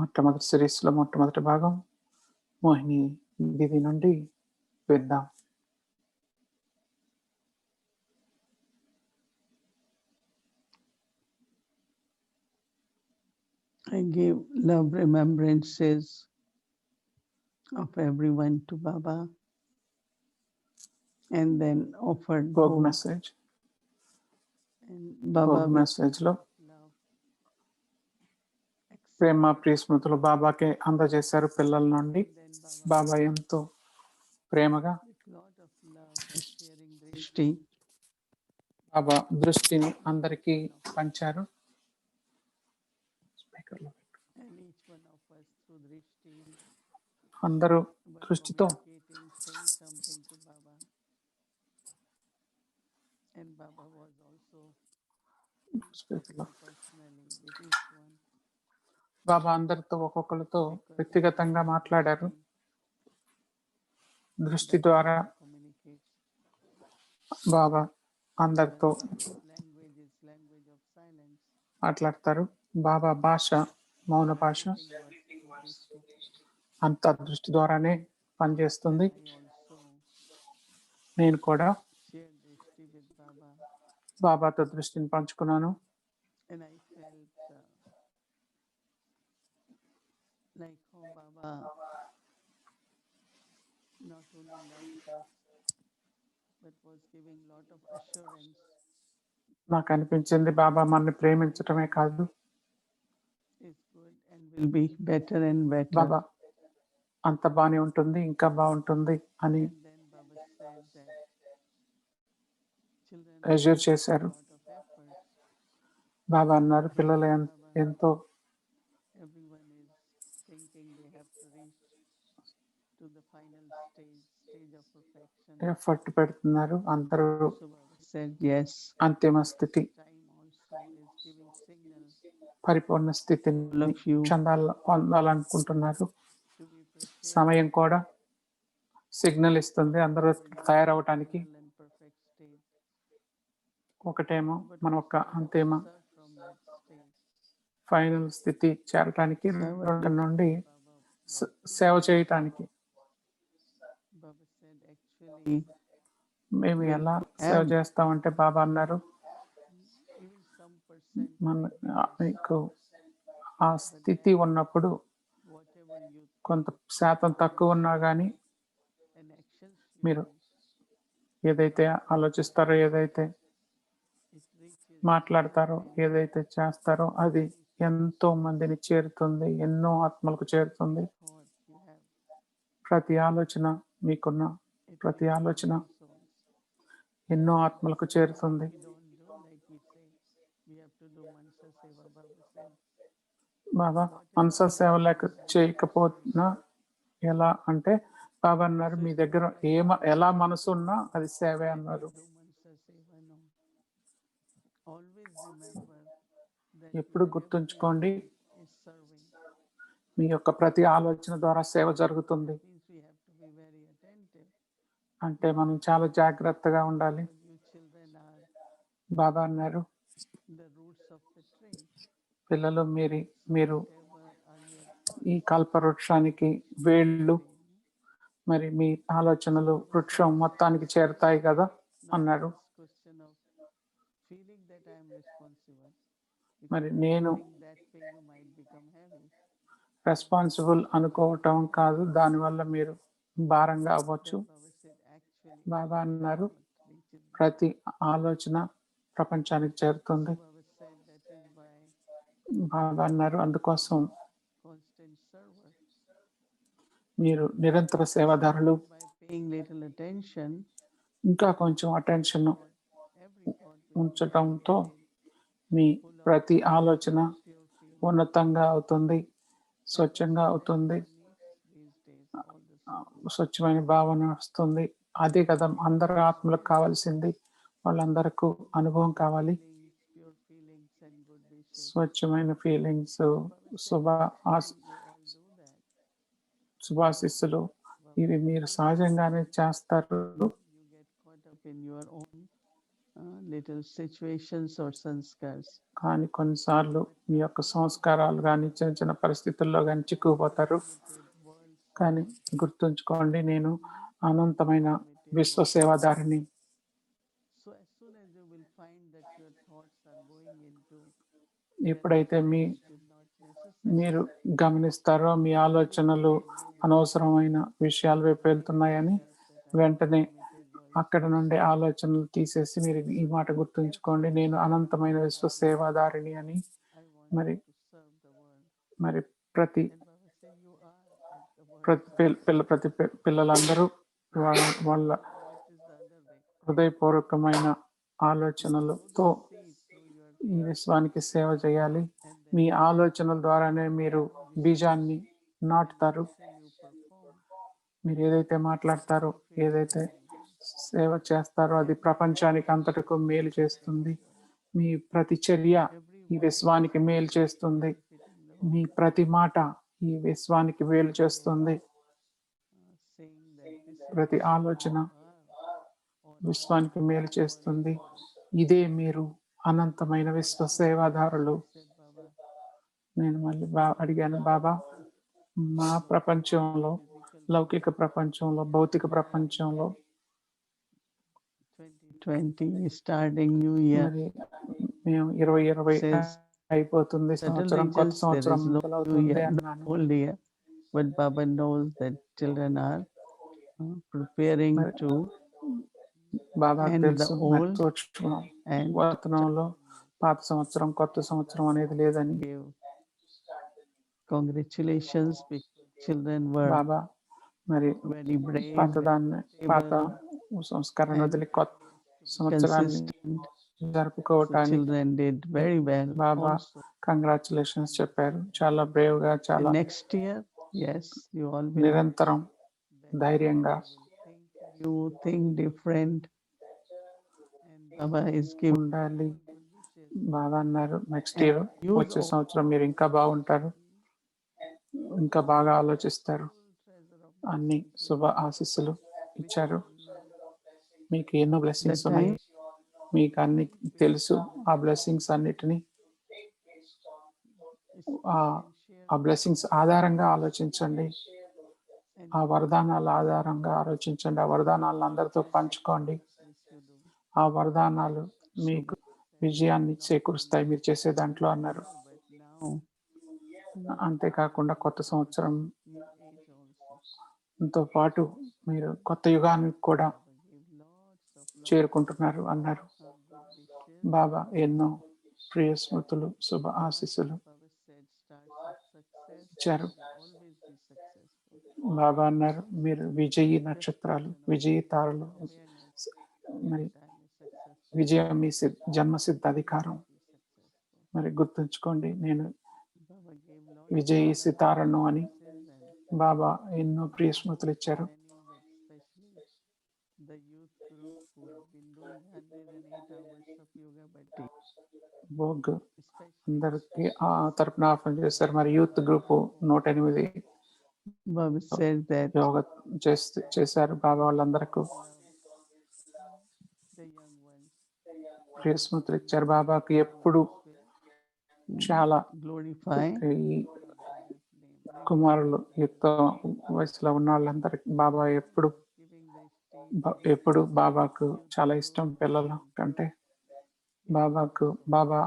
మొట్టమొదటి సిరీస్‌లో మొట్టమొదటి భాగం 'మోహిని' దీది నుండి విందాం. I give love remembrances of everyone to Baba and then offered Bhog Bhog. Message And Baba Bhog with మెసేజ్‌లో love accepted. ప్రేమ ప్రియ స్మృతులు బాబాకే అందజేశారు పిల్లల నుండి. Then Baba బాబా ఎంతో ప్రేమగా with lot of love and sharing drishti. బాబా దృష్టిని అందరికీ పంచారు. స్పీకర్‌లో And each one of us through drishti అందరూ were దృష్టితో communicating, saying something to Baba. And Baba was also స్పీకర్‌లో personally with each one. బాబా అందరితో ఒక్కొక్కరితో Because వ్యక్తిగతంగా మాట్లాడారు. drishti, దృష్టి Baba ద్వారా communicates. బాబా అందరితో Baba's language is language of silence. మాట్లాడతారు. బాబా భాష మౌన భాష. Everything was through drishti. అంతా దృష్టి ద్వారానే పనిచేస్తుంది. I also నేను కూడా shared drishti with Baba, బాబాతో దృష్టిని పంచుకున్నాను. and I felt like how Baba not only loved us but was giving lot of assurance. నాకు అనిపించింది బాబా మనల్ని ప్రేమించటమే కాదు, Is good and will be better and better. బాబా అంత బానే ఉంటుంది, ఇంకా బాగుంటుంది అని And then Baba said that children assure have చేశారు. a lot of efforts. Baba అన్నారు పిల్లలు ఎంతో Everyone is thinking they have to reach to the final stage of perfection. Effort పెడుతున్నారు. అందరూ So Baba said yes. అంతిమ స్థితి Time also is giving signal పరిపూర్ణ స్థితిని all of you పొందాలనుకుంటున్నారు. to be prepared సమయం కూడా సిగ్నల్ ఇస్తుంది అందరూ తయారవటానికి. final and perfect state. ఒకటేమో But మన also యొక్క అంతిమ serve from that state. Final స్థితి చేరటానికి, రెండు నుండి సేవ చేయటానికి. Baba said actually మేము ఎలా సేవ చేస్తామంటే బాబా అన్నారు even some percent మీకు ఆ స్థితి ఉన్నప్పుడు whatever you కొంత శాతం తక్కువ ఉన్నా కానీ and actions you మీరు do, ఏదైతే ఆలోచిస్తారో, ఏదైతే it reaches మాట్లాడతారో, ఏదైతే చేస్తారో అది ఎంతో మందిని చేరుతుంది, ఎన్నో ఆత్మలకు చేరుతుంది. thought you have. ప్రతి ఆలోచన మీకున్న It ప్రతి reaches ఆలోచన many souls. ఎన్నో ఆత్మలకు చేరుతుంది. We don't do like we say. We have to do Mansa Seva. Baba said, బాబా మనస సేవ లేక చేయకపోతున్నా ఎలా అంటే బాబా అన్నారు మీ దగ్గర ఎలా మనసు ఉన్నా అది సేవే అన్నారు. do Mansa Seva. No. Always remember that ఎప్పుడు your గుర్తుంచుకోండి every is serving. మీ యొక్క ప్రతి ఆలోచన ద్వారా సేవ జరుగుతుంది. Means we have to be very attentive. అంటే మనం చాలా జాగ్రత్తగా ఉండాలి. Because you children are బాబా అన్నారు the roots of the tree. పిల్లలు మీరు Whatever are your ఈ thoughts, కల్పవృక్షానికి వేళ్ళు, మరి మీ ఆలోచనలు వృక్షం మొత్తానికి చేరుతాయి కదా అన్నారు. just question of feeling that I am responsible. మరి Because నేను doing that way you might become heavy. Responsible అనుకోవటం కాదు, దానివల్ల మీరు భారంగా అవ్వచ్చు. Then Baba said, actually, బాబా అన్నారు thought reaches the ప్రతి ఆలోచన ప్రపంచానికి చేరుతుంది. So Baba said that is why బాబా అన్నారు అందుకోసం constant server. మీరు నిరంతర సేవాదారులు. By paying little attention, ఇంకా కొంచెం attention every thought will ఉంచటంతో be me full of ప్రతి ఆలోచన pure feeling. ఉన్నతంగా అవుతుంది, స్వచ్ఛంగా అవుతుంది, These days, all the souls. స్వచ్ఛమైన భావన వస్తుంది. అదే కదా అందరు ఆత్మలకు కావాల్సింది. వాళ్ళందరికీ అనుభవం కావాలి, Feelings, pure feelings and good wishes. స్వచ్ఛమైన feelings, You all do that. శుభాశిస్సులు ఇవి మీరు సహజంగానే చేస్తారు. You get caught up in your own little situations or sanskars. కానీ కొన్నిసార్లు మీ యొక్క సంస్కారాలు కానీ చిన్న చిన్న పరిస్థితుల్లో కానీ చిక్కుకుపోతారు. Unlimited world కానీ గుర్తుంచుకోండి, నేను అనంతమైన విశ్వ సేవాదారిని. So as soon as you will find that your thoughts are going into ఎప్పుడైతే should not necessarily మీరు గమనిస్తారో మీ ఆలోచనలు అనవసరమైన విషయాల వైపు వెళ్తున్నాయని, వెంటనే అక్కడ నుండి ఆలోచనలు తీసేసి మీరు ఈ మాట గుర్తుంచుకోండి, నేను అనంతమైన విశ్వ సేవాదారిని అని. I want మరి to serve the world. మరి ప్రతి And Baba said you are at the world. ప్రతి పిల్లలందరూ వాళ్ళ వాళ్ళ Now it is the other way. హృదయపూర్వకమైన ఆలోచనలతో See through your ఈ విశ్వానికి సేవ చేయాలి. and మీ ఆలోచనల ద్వారానే మీరు బీజాన్ని నాటుతారు. then you perform. మీరు ఏదైతే మాట్లాడతారో, ఏదైతే సేవ చేస్తారో అది ప్రపంచానికి అంతటకు మేలు చేస్తుంది. మీ ప్రతి చర్య ఈ విశ్వానికి మేలు చేస్తుంది. మీ ప్రతి మాట ఈ విశ్వానికి మేలు చేస్తుంది. Saying that this is ప్రతి ఆలోచన or విశ్వానికి మేలు చేస్తుంది. ఇదే మీరు అనంతమైన విశ్వ సేవాదారులు. said Baba నేను మళ్ళీ అడిగాను, బాబా మా ప్రపంచంలో, లౌకిక ప్రపంచంలో, భౌతిక ప్రపంచంలో 2020 starting new year మరి మేము 2020 says అయిపోతుంది, సంవత్సరం, suddenly కొత్త just there సంవత్సరం is no new మొదలవుతుంది year, no అన్నాను. old year. But Baba knows that children are preparing మరి to బాబాకు end తెలుసు, the మరి old సూక్ష్మం and వర్తనంలో పాత సంవత్సరం, కొత్త సంవత్సరం అనేది లేదని. give congratulations because children were బాబా మరి very brave, పాతదాన్ని, పాత సంస్కరణ వదిలి కొత్త సంవత్సరాన్ని consistent. So జరుపుకోవటానికి children did very well Baba also. Congratulations చెప్పారు. చాలా బ్రేవ్ గా, And చాలా next year, yes, you all will నిరంతరం ధైర్యంగా you think different. And Baba is giving ఉండాలి. wishes. బాబా అన్నారు, నెక్స్ట్ ఇయర్ Use వచ్చే all సంవత్సరం మీరు ఇంకా బాగుంటారు, ఇంకా బాగా ఆలోచిస్తారు. treasure of అన్ని శుభ ఆశీస్సులు ఇచ్చారు. మీకు ఎన్నో the బ్లెస్సింగ్స్ time. ఉన్నాయి, మీకు అన్ని తెలుసు. ఆ బ్లెస్సింగ్స్ అన్నిటిని ఆ బ్లెస్సింగ్స్ ఆధారంగా ఆలోచించండి, ఆ వరదానాల ఆధారంగా ఆలోచించండి. ఆ వరదానాలను అందరితో పంచుకోండి. ఆ వరదానాలు మీకు విజయాన్ని చేకూరుస్తాయి మీరు చేసే దాంట్లో అన్నారు. But now, అంతేకాకుండా కొత్త సంవత్సరం new age also. తో పాటు మీరు కొత్త యుగానికి కూడా Give lots of చేరుకుంటున్నారు అన్నారు. good wishes. బాబా ఎన్నో ప్రియ స్మృతులు, శుభ ఆశీస్సులు Baba said, starts with success. ఇచ్చారు. Always be successful. బాబా అన్నారు, మీరు విజయీ నక్షత్రాలు, విజయీ తారలు. Awareness. మరి I'm a successful. విజయం మీ జన్మసిద్ధ అధికారం. Be successful. మరి గుర్తుంచుకోండి, నేను Baba gave lots విజయీ సితారను అని of wishes and బాబా ఎన్నో ప్రియ స్మృతులు ఇచ్చారు. many, but especially the youth group who have been doing 108 hours of yoga bhakti. Bhog Especially అందరికి ఆ తరపున ఆహ్వానం చేశారు. మరి youth group 108 Baba said that yoga చేశారు. బాబా వాళ్ళందరికీ the young ones ప్రియ స్మృతులు ఇచ్చారు. బాబాకి ఎప్పుడు చాలా glorify ఈ కుమారులు, యుక్త వయసులో ఉన్న వాళ్ళందరికీ బాబా ఎప్పుడు giving the stage ఎప్పుడు బాబాకు చాలా ఇష్టం. పిల్లల కంటే బాబా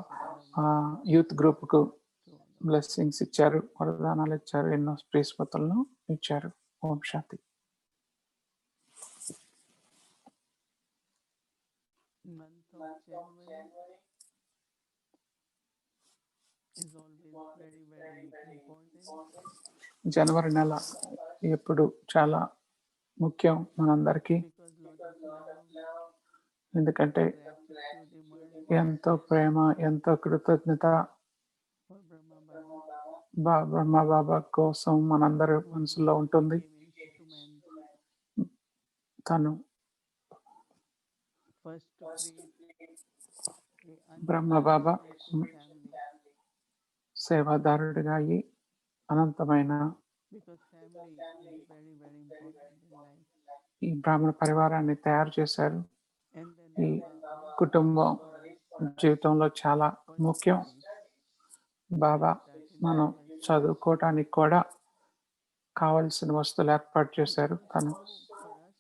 యూత్ గ్రూప్కు బ్లెస్సింగ్స్ ఇచ్చారు, వరదానాలు ఇచ్చారు, ఎన్నో ప్రియస్మృతులను ఇచ్చారు. ఓం శాంతి. month of January is always very, very important జనవరి నెల ఎప్పుడు చాలా ముఖ్యం మనందరికీ. because lot of love, ఎందుకంటే gratitude emerge ఎంతో ప్రేమ, ఎంతో కృతజ్ఞత for Brahma Baba. బ్రహ్మ బాబా కోసం మనందరి మనసులో ఉంటుంది. Came instrument తను first to create a Brahma Baba family సేవాదారుడిగా అయి అనంతమైన because family is very, very important in life. ఈ బ్రాహ్మణ పరివారాన్ని తయారు చేశారు. And then ఈ Baba కుటుంబం జీవితంలో చాలా ముఖ్యం. బాబా మనం చదువుకోవటానికి కూడా కావాల్సిన వస్తువులు ఏర్పాటు చేశారు. తను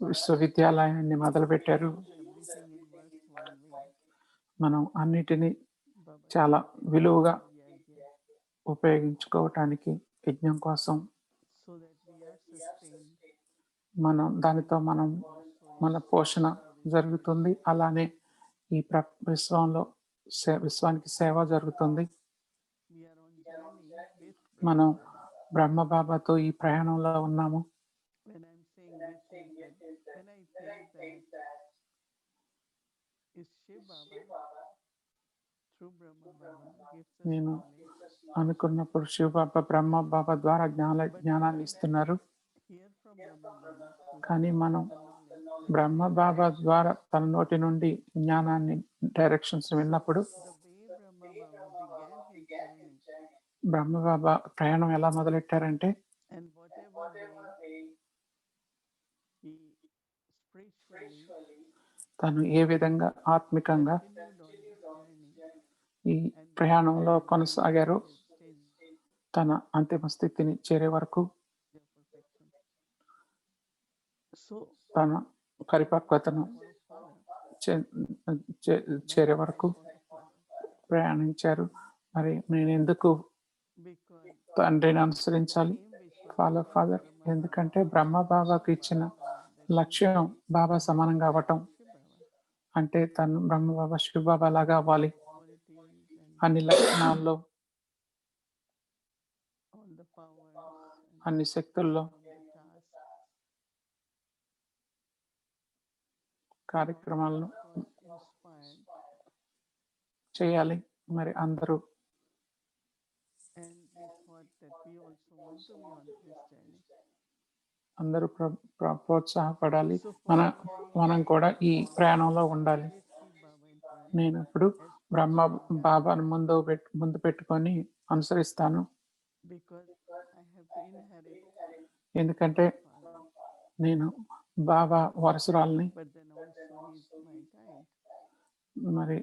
విశ్వవిద్యాలయాన్ని మొదలుపెట్టారు. everything in worthwhile way. మనం అన్నిటినీ Baba చాలా విలువగా the idea ఉపయోగించుకోవటానికి యజ్ఞం కోసం so that we are sustained. దానితో మన పోషణ జరుగుతుంది. అలానే ఈ విశ్వంలో విశ్వానికి సేవ జరుగుతుంది. We are on journey with మనం Brahma. బ్రహ్మ బాబాతో ఈ ప్రయాణంలో ఉన్నాము. When I'm saying with is that when I think that is Shiv Baba through Brahma Baba gives us నేను knowledge. అనుకున్నప్పుడు శివ బాబా బ్రహ్మ బాబా ద్వారా జ్ఞానాన్ని ఇస్తున్నారు. Hear from Brahma Baba through కానీ మనం the knowledge. బ్రహ్మ బాబా ద్వారా తన నోటి నుండి జ్ఞానాన్ని డైరెక్షన్స్ విన్నప్పుడు The way Brahma Baba began his journey బ్రహ్మ బాబా ప్రయాణం ఎలా మొదలెట్టారంటే and whatever way he spiritually తను ఏ విధంగా ఆత్మికంగా continued on his journey ఈ ప్రయాణంలో కొనసాగారు his stage తన అంతిమ స్థితిని చేరే వరకు, of perfection. So తన పరిపక్వతను for a father, చేరే వరకు for a father, ప్రయాణించారు. మరి నేను ఎందుకు because తండ్రిని అనుసరించాలి, aim which ఫాలో ఫాదర్? ఎందుకంటే బ్రహ్మ బాబాకు ఇచ్చిన లక్ష్యం బాబా సమానంగా అవ్వటం. Shiv Baba అంటే తను బ్రహ్మ బాబా శివ బాబా లాగా అవ్వాలి. qualities and అన్ని లక్షణాల్లో, all the powers and అన్ని శక్తుల్లో, on the task. కార్యక్రమాలను Was inspired చేయాలి. మరి అందరూ and we thought that we also want to be on this journey. అందరూ ప్రోత్సాహపడాలి. So మనం కూడా ఈ ప్రయాణంలో ఉండాలి. with Shiv Baba in front, నేను ఇప్పుడు బ్రహ్మ బాబాను ముందు పెట్టుకొని అనుసరిస్తాను. because I have to inherit ఎందుకంటే father, నేను బాబా వారసురాల్ని. but then also he's my guide. మరి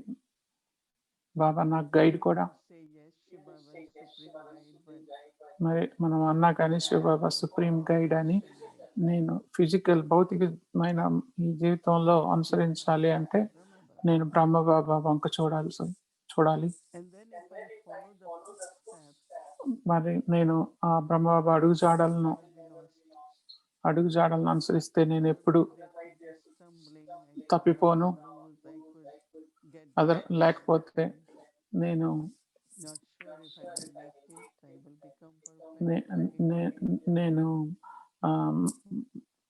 బాబా నాకు గైడ్ కూడా. Say yes, Shiv Baba is supreme guide, but మరి మనం అన్నా కానీ శివ బాబా సుప్రీం గైడ్ అని నేను ఫిజికల్ భౌతికమైన ఈ జీవితంలో అనుసరించాలి అంటే Brahma Baba. నేను బ్రహ్మ బాబా వంక చూడాలి. And then if I follow the footsteps, మరి నేను ఆ బ్రహ్మ బాబా అడుగుజాడలను I will be lost. అనుసరిస్తే నేను ఎప్పుడు There could be stumbling, I could తప్పిపోను. lose, I could get లేకపోతే నేను not sure if I will make it, I will become నే- perfect. నే- నేను ఆ,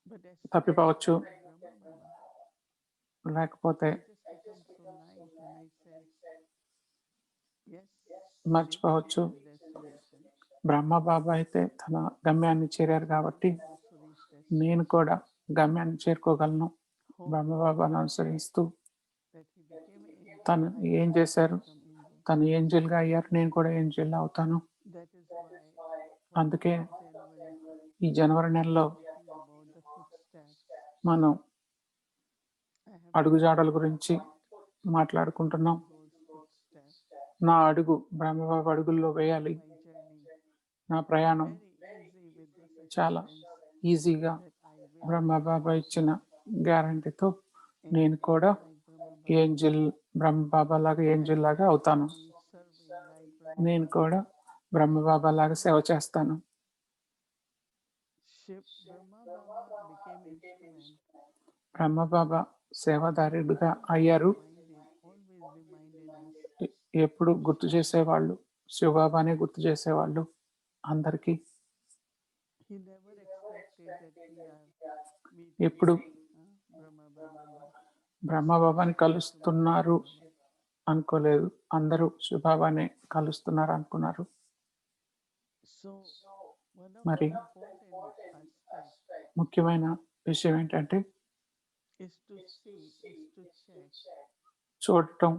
But as తప్పిపోవచ్చు. Brahma Baba, లేకపోతే I just become so light and I said, yes, మర్చిపోవచ్చు. reach the destination. బ్రహ్మ బాబా అయితే తన గమ్యాన్ని చేరారు కాబట్టి Also reach destination. నేను కూడా గమ్యాన్ని చేరుకోగలను. Hope బ్రహ్మ బాబాను అనుసరిస్తూ that he became an angel. తను ఏం చేశారు, Become angel. తను ఏంజెల్ గా అయ్యారు, నేను కూడా ఏంజెల్ అవుతాను. That is why అందుకే January ఈ జనవరి నెలలో talking about the footsteps. మనం I have అడుగుజాడల గురించి మాట్లాడుకుంటున్నాం. those footsteps. నా అడుగు బ్రహ్మబాబు అడుగుల్లో వేయాలి. My journey నా ప్రయాణం very easy with this చాలా assurance ఈజీగా that I will బ్రహ్మబాబా ఇచ్చిన గ్యారంటీతో నేను కూడా like Brahma Baba, Angel Brahma Baba లాగా ఏంజెల్ లాగా అవుతాను. be serving like Brahma నేను Baba. కూడా బ్రహ్మబాబా లాగా సేవ చేస్తాను. Brahma Baba became instrument. Brahma Baba సేవాదారుడుగా అయ్యారు. Always reminded us. ఎప్పుడు గుర్తు చేసేవాళ్ళు, శివబాబానే గుర్తు చేసేవాళ్ళు అందరికీ. He never expected that we are meeting ఎప్పుడు Brahma Baba. బ్రహ్మబాబాని కలుస్తున్నారు అనుకోలేదు, అందరూ శివబాబానే కలుస్తున్నారు అనుకున్నారు. So one of మరి the important aspects ముఖ్యమైన విషయం ఏంటంటే is to see, is to check, చూడటం,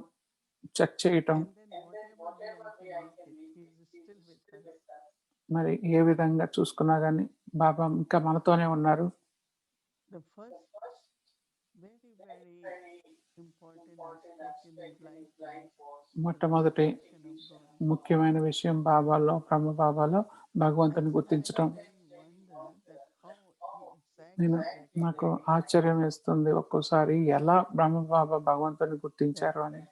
చెక్ చేయటం. and then whatever way I can make it, he is still with us. మరి ఏ విధంగా చూసుకున్నా కానీ బాబా ఇంకా మనతోనే ఉన్నారు. The first very important aspect in his life was మొట్టమొదటి recognition of God. ముఖ్యమైన విషయం బాబాలో, బ్రహ్మ బాబాలో భగవంతుని I గుర్తించటం. really wonder that how he నేను exactly నాకు recognized ఆశ్చర్యం వేస్తుంది ఒక్కోసారి ఎలా బ్రహ్మ బాబా భగవంతుని that గుర్తించారు this అని. is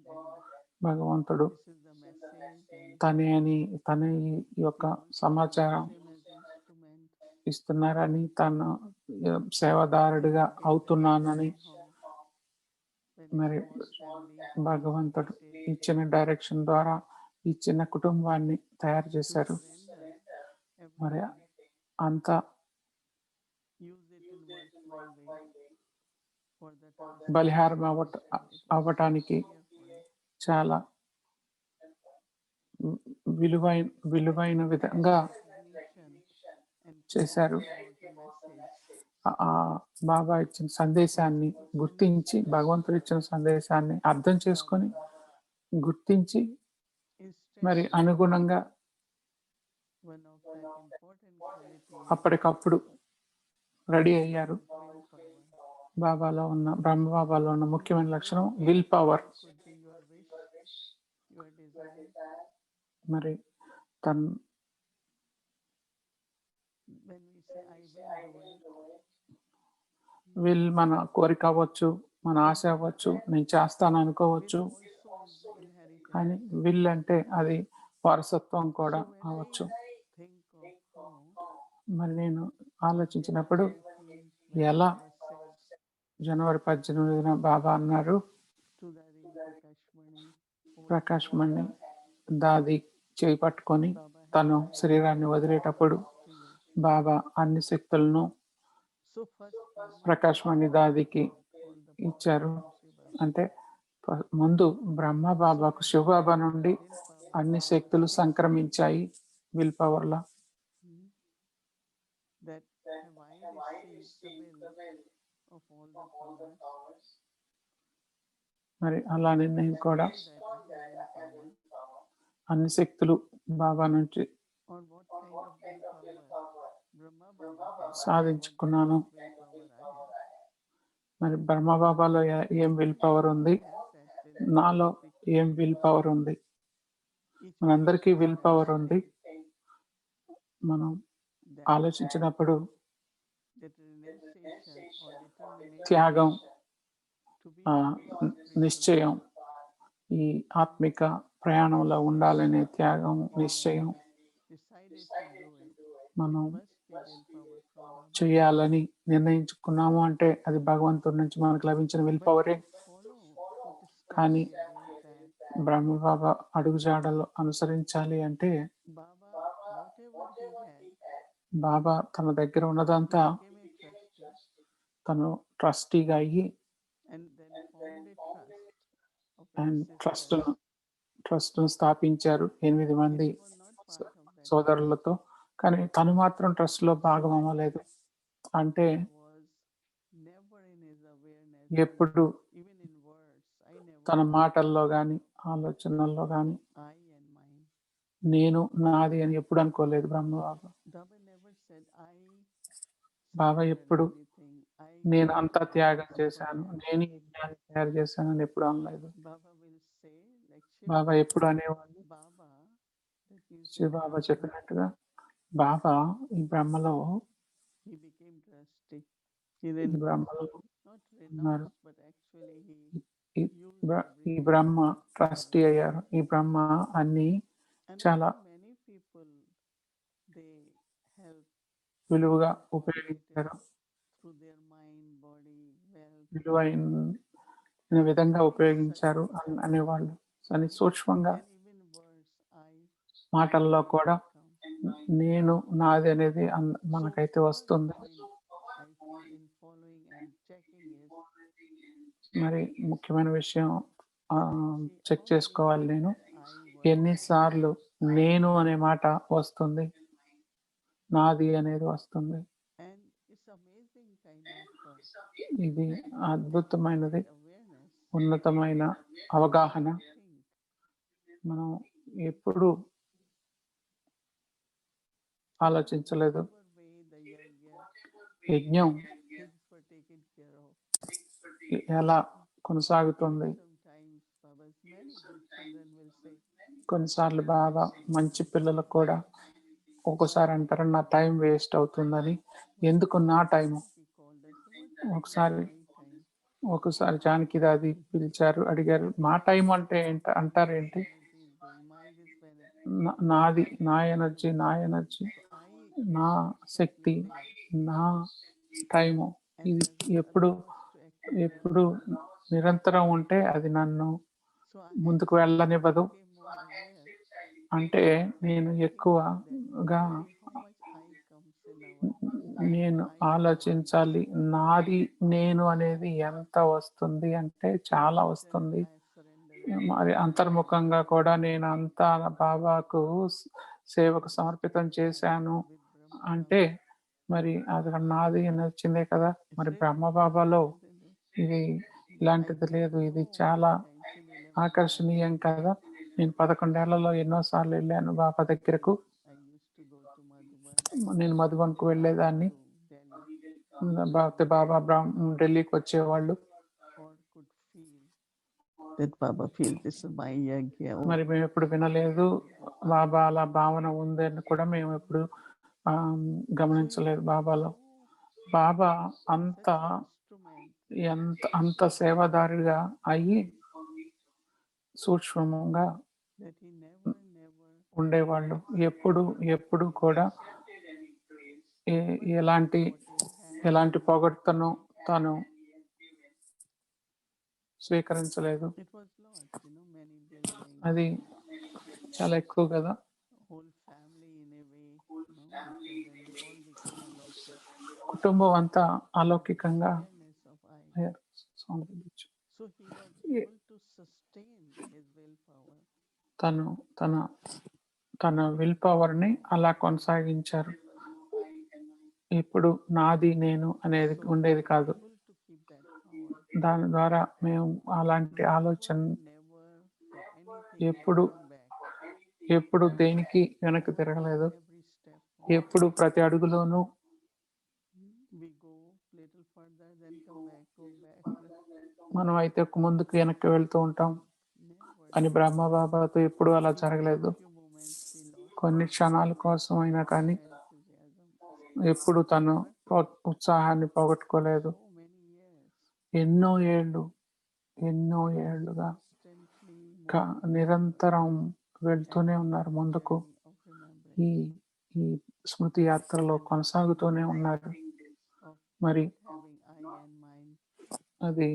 God and భగవంతుడు this is the message and తనే అని, తన ఈ యొక్క he wants to సమాచారం use him as instrument. ఇస్తున్నారని, తను సేవదారుడిగా And get అవుతున్నానని somehow when మరి a small family భగవంతుడు facilitated ఇచ్చిన డైరెక్షన్ ద్వారా ఈ చిన్న కుటుంబాన్ని తయారు to చేశారు. surrender మరి everything, అంత use it in worthwhile way for the task. బలిహారం It was so అవ్వటానికి clear for him. చాలా విలువైన విధంగా Recognition and చేశారు. caring about the message. ఆ బాబా ఇచ్చిన సందేశాన్ని గుర్తించి, భగవంతుడు ఇచ్చిన సందేశాన్ని అర్థం చేసుకొని గుర్తించి మరి Instead, అనుగుణంగా one of that important quality అప్పటికప్పుడు రెడీ అయ్యారు. willpower. బాబాలో ఉన్న, బ్రహ్మ బాబాలో ఉన్న ముఖ్యమైన లక్షణం will power. Could be your wish, your desire. మరి తను When we say I will do it, will మన కోరిక అవ్వచ్చు, మన ఆశ అవ్వచ్చు, నేను చేస్తాను అనుకోవచ్చు. will also is the inheritance. కానీ విల్ అంటే అది వారసత్వం కూడా So when అవ్వచ్చు. I think of how మరి నేను ఆలోచించినప్పుడు January 18th, when ఎలా Baba said జనవరి 18న బాబా అన్నారు, to Dari Prakashmani, ప్రకాష్ మణి దాది చేయి పట్టుకొని Baba తను had శరీరాన్ని వదిలేటప్పుడు creation. బాబా అన్ని శక్తులను So first Brahma Prakash Mani దాదికి all the ఇచ్చారు. power from Shiva. అంటే ముందు బ్రహ్మ బాబాకు శివబాబా నుండి Willpower అన్ని శక్తులు సంక్రమించాయి విల్ పవర్ లా. that have I received the will of all the powers. మరి అలానే నేను కూడా That I have willpower. అన్ని శక్తులు బాబా నుంచి On what kind of willpower Brahma Baba has, సాధించుకున్నాను. what kind of willpower I have. మరి బ్రహ్మ బాబాలో ఏం విల్ పవర్ ఉంది, Has that will నాలో ఏం విల్ పవర్ ఉంది. each మనందరికీ person will has power to ఉంది. think మనం that ఆలోచించినప్పుడు the renunciation or determination త్యాగం, to be ఆ, on this spiritual నిశ్చయం, path, ఈ ఆత్మిక ప్రయాణంలో ఉండాలనే త్యాగం, నిశ్చయం decided to do it, మనం must be willpower from Baba. చేయాలని నిర్ణయించుకున్నాము అంటే అది భగవంతుడి నుంచి మనకు లభించిన will But పవరే. to follow footsteps కానీ in that బ్రహ్మ బాబా అడుగుజాడలు అనుసరించాలి అంటే Baba, whatever he had, బాబా తన దగ్గర ఉన్నదంతా became a trustee తను ట్రస్టీగా అయ్యి and then formed a trust of and 8 sisters. ట్రస్ట్ను స్థాపించారు 8 మంది He was not part of that. సోదరులతో. కానీ తను మాత్రం ట్రస్ట్ లో భాగం అవ్వలేదు. అంటే There was never in his awareness, ఎప్పుడు even in words, I never తన మాటల్లో గాని ఆలోచనల్లో గాని I and mine. నేను నాది అని ఎప్పుడు అనుకోలేదు బ్రహ్మ బాబా. Baba never said I Baba surrendered ఎప్పుడు everything. I నేను gave అంతా all త్యాగం this చేశాను, for that. నేను ఈ యజ్ఞాన్ని తయారు చేశానని ఎప్పుడు అనలేదు. Baba will say, like Baba Shiva, ఎప్పుడు అనేవాళ్ళు, Baba, that you Shiva said Baba Brahma, చెప్పినట్టుగా బాబా ఈ బ్రహ్మలో he became trustee. He ఈ then బ్రహ్మలో not ఉన్నారు. renounced, but actually he ఈ- used ఈ everything. బ్రహ్మ ట్రస్టీ అయ్యారు. ఈ బ్రహ్మ అన్ని And చాలా for many people, they help విలువగా and operate ఉపయోగించారు, through their mind, body, wealth, విలువైన విధంగా ఉపయోగించారు అనేవాళ్ళు. అని సూక్ష్మంగా and even words. I మాటల్లో కూడా come. నేను నాది అనేది So మనకైతే our వస్తుంది. point, I feel, in following and checking is మరి ముఖ్యమైన విషయం చెక్ how చేసుకోవాలి. many నేను I word ఎన్నిసార్లు నేను అనే మాట వస్తుంది, నాది అనేది వస్తుంది. and it's amazing kind of ఇది అద్భుతమైనది, awareness. ఉన్నతమైన అవగాహన. Think మనం ఎప్పుడు ఆలోచించలేదు. whatever way the yajna, యజ్ఞం things were taken care of. ఎలా కొనసాగుతుంది. Sometimes Baba's many good children will say, కొన్నిసార్లు బాబా మంచి పిల్లలకు కూడా ఒక్కోసారి అంటారు నా టైం వేస్ట్ అవుతుందని. ఎందుకు నా time? he called us, what ఒకసారి my time? ఒకసారి జానకి దాది పిలిచారు, అడిగారు మా టైం అంటే అంటారేంటి? Energy is going, mind is when it, నాది, నా ఎనర్జీ, నా ఎనర్జీ, so I నా శక్తి, నా టైము and ఇది doesn't ఎప్పుడు allow us to activate. ఎప్పుడు నిరంతరం ఉంటే అది నన్ను So ముందుకు as వెళ్ళనివ్వదు. I became more aware, అంటే నేను think ఎక్కువగా about that how much I comes in our నేను I comes. ఆలోచించాలి. నాది, నేను అనేది ఎంత వస్తుంది అంటే చాలా వస్తుంది. I surrender మరి అంతర్ముఖంగా కూడా నేను అంతా బాబాకు సేవకు సమర్పితం చేశాను with Brahma అంటే మరి అది నాది అని వచ్చిందే కదా. మరి బ్రహ్మ బాబాలో ఇది ఇలాంటిది లేదు. ఇది చాలా ఆకర్షణీయం కదా. నేను 11 ఏళ్లలో ఎన్నోసార్లు వెళ్ళాను బాబా దగ్గరకు. I used to go to Madhuban నేను మధుబన్కు వెళ్ళేదాన్ని. to Delhi బాబా ఢిల్లీకి వచ్చేవాళ్ళు. or could feel that Baba feel this is my yagya. మరి మేము ఎప్పుడు వినలేదు బాబా అలా భావన ఉందని కూడా మేము ఎప్పుడు గమనించలేదు బాబాలో. బాబా అంత Instrument అంత సేవాదారిగా అయ్యి సూక్ష్మంగా that he never ఉండేవాళ్ళు. ఎప్పుడు ఎప్పుడు కూడా ఎలాంటి ఎలాంటి పొగడ్తను తాను స్వీకరించలేదు. it was lost, many buildings, అది చాలా ఎక్కువ కదా. whole family in a way, because then they all become alokik. కుటుంబం అంతా అలౌకికంగా Awareness of I. So he was able to sustain his willpower. తను తన తన విల్ పవర్ని అలా కొనసాగించారు. ఇప్పుడు నాది నేను అనేది ఉండేది కాదు. Able to keep that power. దాని ద్వారా మేము అలాంటి ఆలోచన Never for anything ఎప్పుడు looking back. ఎప్పుడు దేనికి వెనక్కి తిరగలేదు. Every step ఎప్పుడు ప్రతి అడుగులోనూ we go little further, then come back, go back. మనం అయితే ముందుకు వెనక్కి వెళ్తూ ఉంటాం. Never. కానీ బ్రహ్మ బాబాతో ఎప్పుడు అలా జరగలేదు. Few moments we lost కొన్ని క్షణాల కోసం అయినా కానీ enthusiasm. ఎప్పుడు తను ఉత్సాహాన్ని పోగొట్టుకోలేదు. So many years. ఎన్నో ఏళ్ళుగా Constantly నిరంతరం వెళ్తూనే ఉన్నారు ముందుకు. of remembering. ఈ ఈ స్మృతి యాత్రలో కొనసాగుతూనే ఉన్నారు. Of మరి having I and mine. అది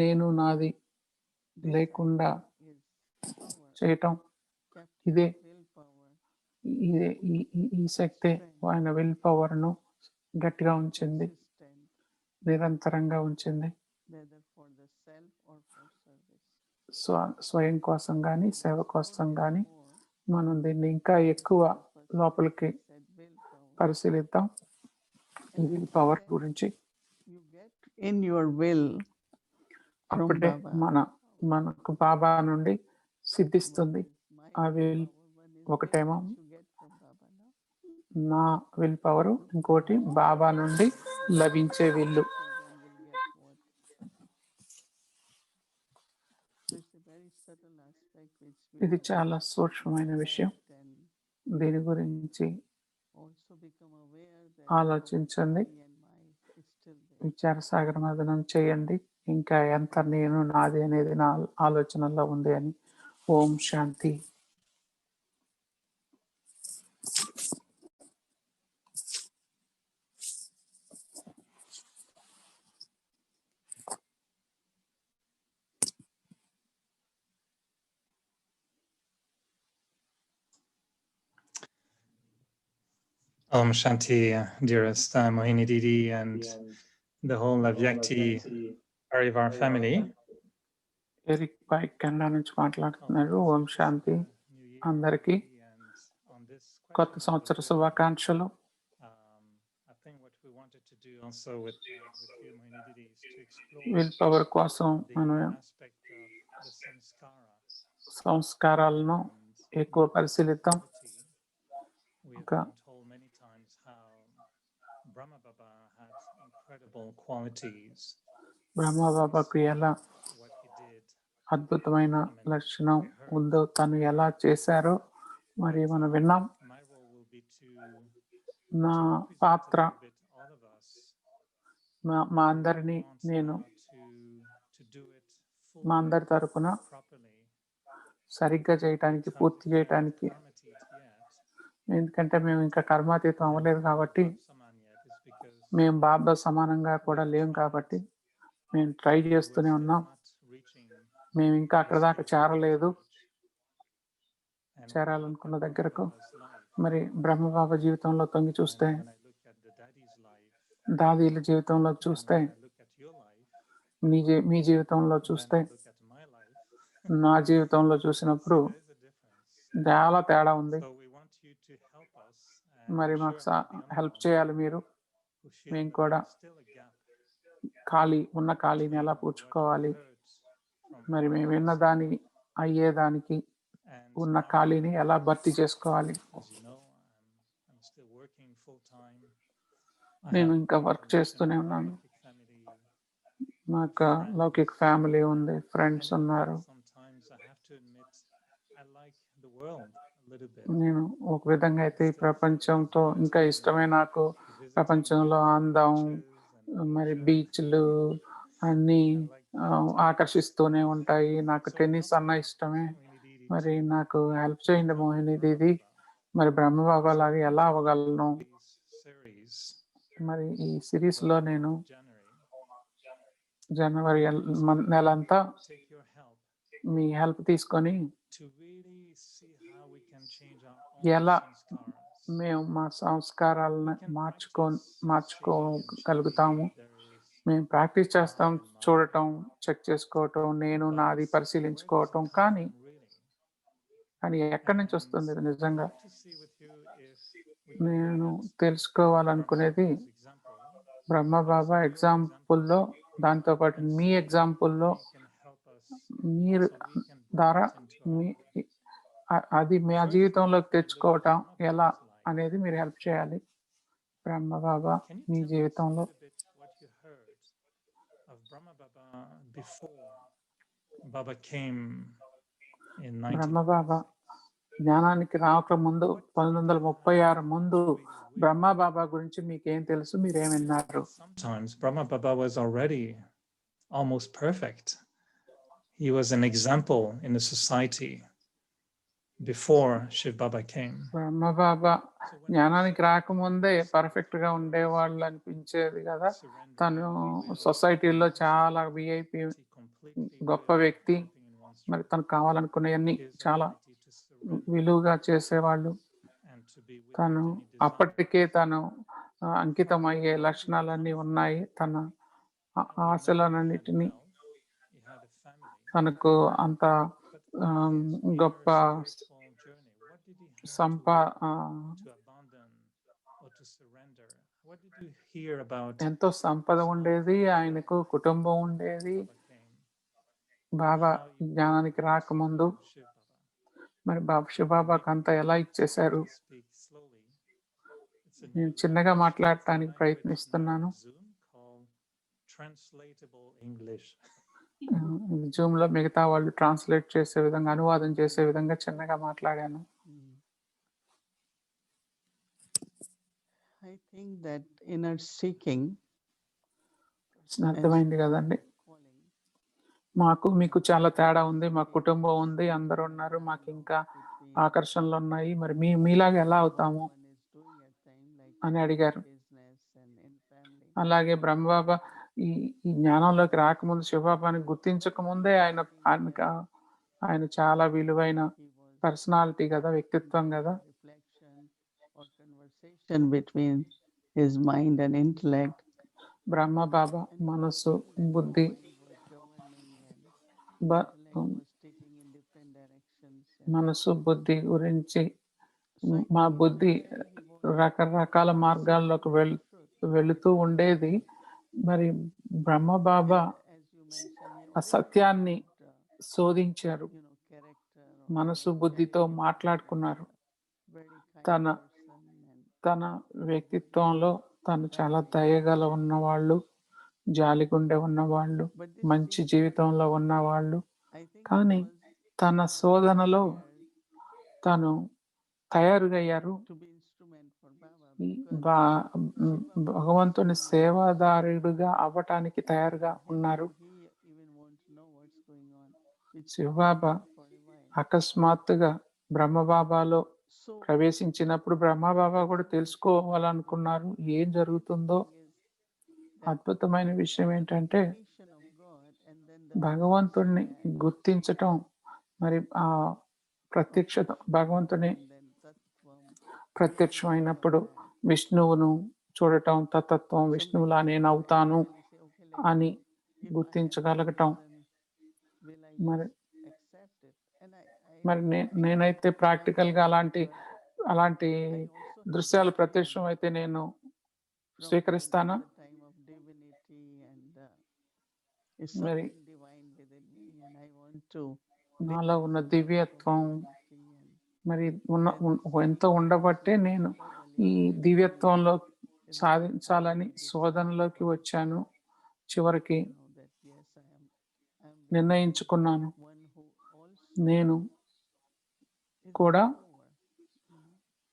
నేను నాది This లేకుండా is power. చేయటం Kept ఇదే willpower. ఇదే ఈ శక్తే ఆయన విల్ పవర్ను గట్టిగా ఉంచింది, Consistent, నిరంతరంగా ఉంచింది. whether for the self or for service. స్వయం కోసం కానీ సేవ కోసం కానీ మనం దీన్ని ఇంకా ఎక్కువ లోపలికి Said willpower. పరిశీలిద్దాం. ఈ విల్ పవర్ గురించి. You get in your will from అప్పుడే Baba. మనకు బాబా నుండి సిద్ధిస్తుంది. ఆ విల్ ఒకటేమో You get from Baba, no? నా విల్ పవర్, ఇంకోటి బాబా నుండి లభించే విల్లు. Children will get what? So it's a very subtle aspect which we ఇది have చాలా సూక్ష్మమైన విషయం. and దీని గురించి also become aware that ఆలోచించండి, I and my is still there. విచారసాగర మదనం చేయండి. ఇంకా ఎంత నేను నాది అనేది నా ఆలోచనలో ఉంది అని. ఓం శాంతి. Om Shanti, dearest Mohini Didi and the whole Avyakti Parivar family. Eric boy Canada నుంచి మాట్లాడుతున్నారు. ఓం శాంతి అందరికీ కొత్త సంవత్సర శుభాకాంక్షలు. I think what we wanted to do also with you, Mohini Didi, is to explore will power కోసం మనం the aspect of the samskara. సంస్కారాలను ఎక్కువ పరిశీలిద్దాం. We have Okay. been told many times how Brahma Baba had incredible qualities. బ్రహ్మబాబాకు ఎలా what he did. అద్భుతమైన I mean, లక్షణం we heard. ఉందో, తను ఎలా చేశారో మరి మనం విన్నాం. My role will be to నా represent పాత్ర a little bit all of us. మా అందరినీ who wants నేను now to do it మా fully, అందరి తరపున properly. సరిగ్గా చేయటానికి, Come పూర్తి to the చేయటానికి, karmatit yet. ఎందుకంటే మేము ఇంకా కర్మాతీతం అవ్వలేదు కాబట్టి, Not saman yet is because మేము బాబా సమానంగా కూడా లేం కాబట్టి మేము ట్రై we're చేస్తూనే still ఉన్నాం. not reaching మేము ఇంకా the అక్కడ దాకా stage we చేరలేదు, want to reach. And when I look చేరాలనుకున్న at దగ్గరకు. Baba's life, మరి బ్రహ్మబాబా జీవితంలో తొంగి చూస్తే, and when I look at the daddy's life, దాదీల జీవితంలో and చూస్తే, when I look at your life, మీ జీవితంలో when చూస్తే, I look at my life, నా జీవితంలో చూసినప్పుడు there is a difference. చాలా తేడా ఉంది. So we want you to help us, and మరి I'm మాకు sure I'm not the only help one చేయాలి మీరు. who feel మేము that కూడా there's still a gap ఉన్న ఖాళీని ఎలా between what పూడ్చుకోవాలి, we heard from మరి మేము Baba's విన్నదాని అయ్యేదానికి and ఉన్న now, ఖాళీని ఎలా భర్తీ చేసుకోవాలి. as you know, I'm still working full time. నేను ఇంకా వర్క్ చేస్తూనే ఉన్నాను. Family, నాకు లౌకిక్ ఫ్యామిలీ ఉంది, ఫ్రెండ్స్ and ఉన్నారు. sometimes I have to admit I like the world a little bit. నేను ఒక విధంగా అయితే ఈ ప్రపంచంతో ఇంకా ఇష్టమే నాకు. ప్రపంచంలో అందం, మరి బీచ్లు అన్నీ ఆకర్షిస్తూనే ఉంటాయి. నాకు టెన్నిస్ అన్న ఇష్టమే. మరి నాకు హెల్ప్ చేయండి మోహిని దీది. మరి బ్రహ్మబాబా లాగా ఎలా అవ్వగలను? మరి ఈ సిరీస్లో నేను జనవరి నెలంతా మీ హెల్ప్ తీసుకొని ఎలా మేము మా సంస్కారాలను మార్చుకోగలుగుతాము. మేము ప్రాక్టీస్ చేస్తాం, చూడటం, చెక్ చేసుకోవటం, నేను నాది పరిశీలించుకోవటం. కానీ ఎక్కడి నుంచి వస్తుంది ఇది నిజంగా? నేను తెలుసుకోవాలనుకునేది బ్రహ్మబాబా ఎగ్జాంపుల్లో, దాంతోపాటు మీ ఎగ్జాంపుల్లో మీరు ద్వారా అది మీ జీవితంలోకి తెచ్చుకోవటం ఎలా అనేది మీరు హెల్ప్ చేయాలి. బ్రహ్మబాబా మీ జీవితంలో బ్రహ్మబాబా జ్ఞానానికి రాకముందు 1936 ముందు బ్రహ్మబాబా గురించి మీకేం తెలుసు, మీరేం విన్నారు? Sometimes Brahma Baba was already almost perfect. He was an example in the society before Shiv Baba came. Brahma Baba జ్ఞానానికి రాకముందే పర్ఫెక్ట్ గా ఉండేవాళ్ళు అనిపించేది కదా. తను సొసైటీలో చాలా విఐపి, గొప్ప వ్యక్తి. మరి తను కావాలనుకునేవన్నీ చాలా విలువగా చేసేవాళ్ళు. తను అప్పటికే తను అంకితం అయ్యే లక్షణాలన్నీ ఉన్నాయి. తన ఆశలన్నిటినీ, తనకు అంత గొప్ప ఎంతో సంపద ఉండేది, ఆయనకు కుటుంబం ఉండేది. బాబా జ్ఞానానికి రాకముందు మరి శివబాబాకు అంతా ఎలా ఇచ్చేశారు? నేను చిన్నగా మాట్లాడటానికి ప్రయత్నిస్తున్నాను. జూమ్ లో మిగతా వాళ్ళు ట్రాన్స్లేట్ చేసే విధంగా, అనువాదం చేసే విధంగా చిన్నగా మాట్లాడాను. I think that inner seeking అర్థమైంది కదండి. మీకు చాలా తేడా ఉంది. మాకు కుటుంబం ఉంది, అందరూ ఉన్నారు, మాకు ఇంకా ఆకర్షణలు ఉన్నాయి. మరి మీలాగా ఎలా అవుతాము అని అడిగారు. అలాగే బ్రహ్మబాబా ఈ జ్ఞానంలోకి రాకముందు, శివబాబాని గుర్తించక ముందే ఆయన చాలా విలువైన పర్సనాలిటీ కదా, వ్యక్తిత్వం కదా. between his mind and intellect. Brahma Baba మనసు, బుద్ధి, గురించి మా బుద్ధి రకరకాల మార్గాల్లోకి వెళుతూ ఉండేది. మరి బ్రహ్మబాబా ఆ సత్యాన్ని శోధించారు, మనసు బుద్ధితో మాట్లాడుకున్నారు. తన వ్యక్తిత్వంలో తను చాలా దయగల ఉన్నవాళ్ళు, జాలి గుండె ఉన్నవాళ్ళు, But this మంచి seems జీవితంలో ఉన్నవాళ్ళు. I think కానీ తన శోధనలో తను తయారుగయ్యారు. to be instrument for Baba ఈ because బా- Shiva భగవంతుని Baba సేవాదారుడుగా అవ్వటానికి తయారుగా ఉన్నారు. he even wants to know what's going on with Shiv Baba for a while. అకస్మాత్తుగా బ్రహ్మబాబాలో So ప్రవేశించినప్పుడు బ్రహ్మబాబా కూడా తెలుసుకోవాలనుకున్నారు ఏం జరుగుతుందో. అద్భుతమైన విషయం ఏంటంటే recognition of God and then the భగవంతుడిని గుర్తించటం, మరి ఆ ప్రత్యక్షత భగవంతుని and then Tattvam ప్రత్యక్షమైనప్పుడు విష్ణువును చూడటం, తతత్వం విష్ణువులా నేను అవుతాను and say, okay, let అని if I have గుర్తించగలగటం. to, then will I మరి just accept it? And మరి నేనైతే ప్రాక్టికల్ గా అలాంటి అలాంటి దృశ్యాలు ప్రత్యక్షం అయితే నేను from స్వీకరిస్తానా? the time of divinity and is మరి something divine within me and I want to నాలో ఉన్న దివ్యత్వం divinity and మరి ఎంతో ఉండబట్టే నేను ఈ దివ్యత్వంలో సాధించాలని శోధనలోకి వచ్చాను. చివరికి know that yes I am నిర్ణయించుకున్నాను, one who also నేను is కూడా over.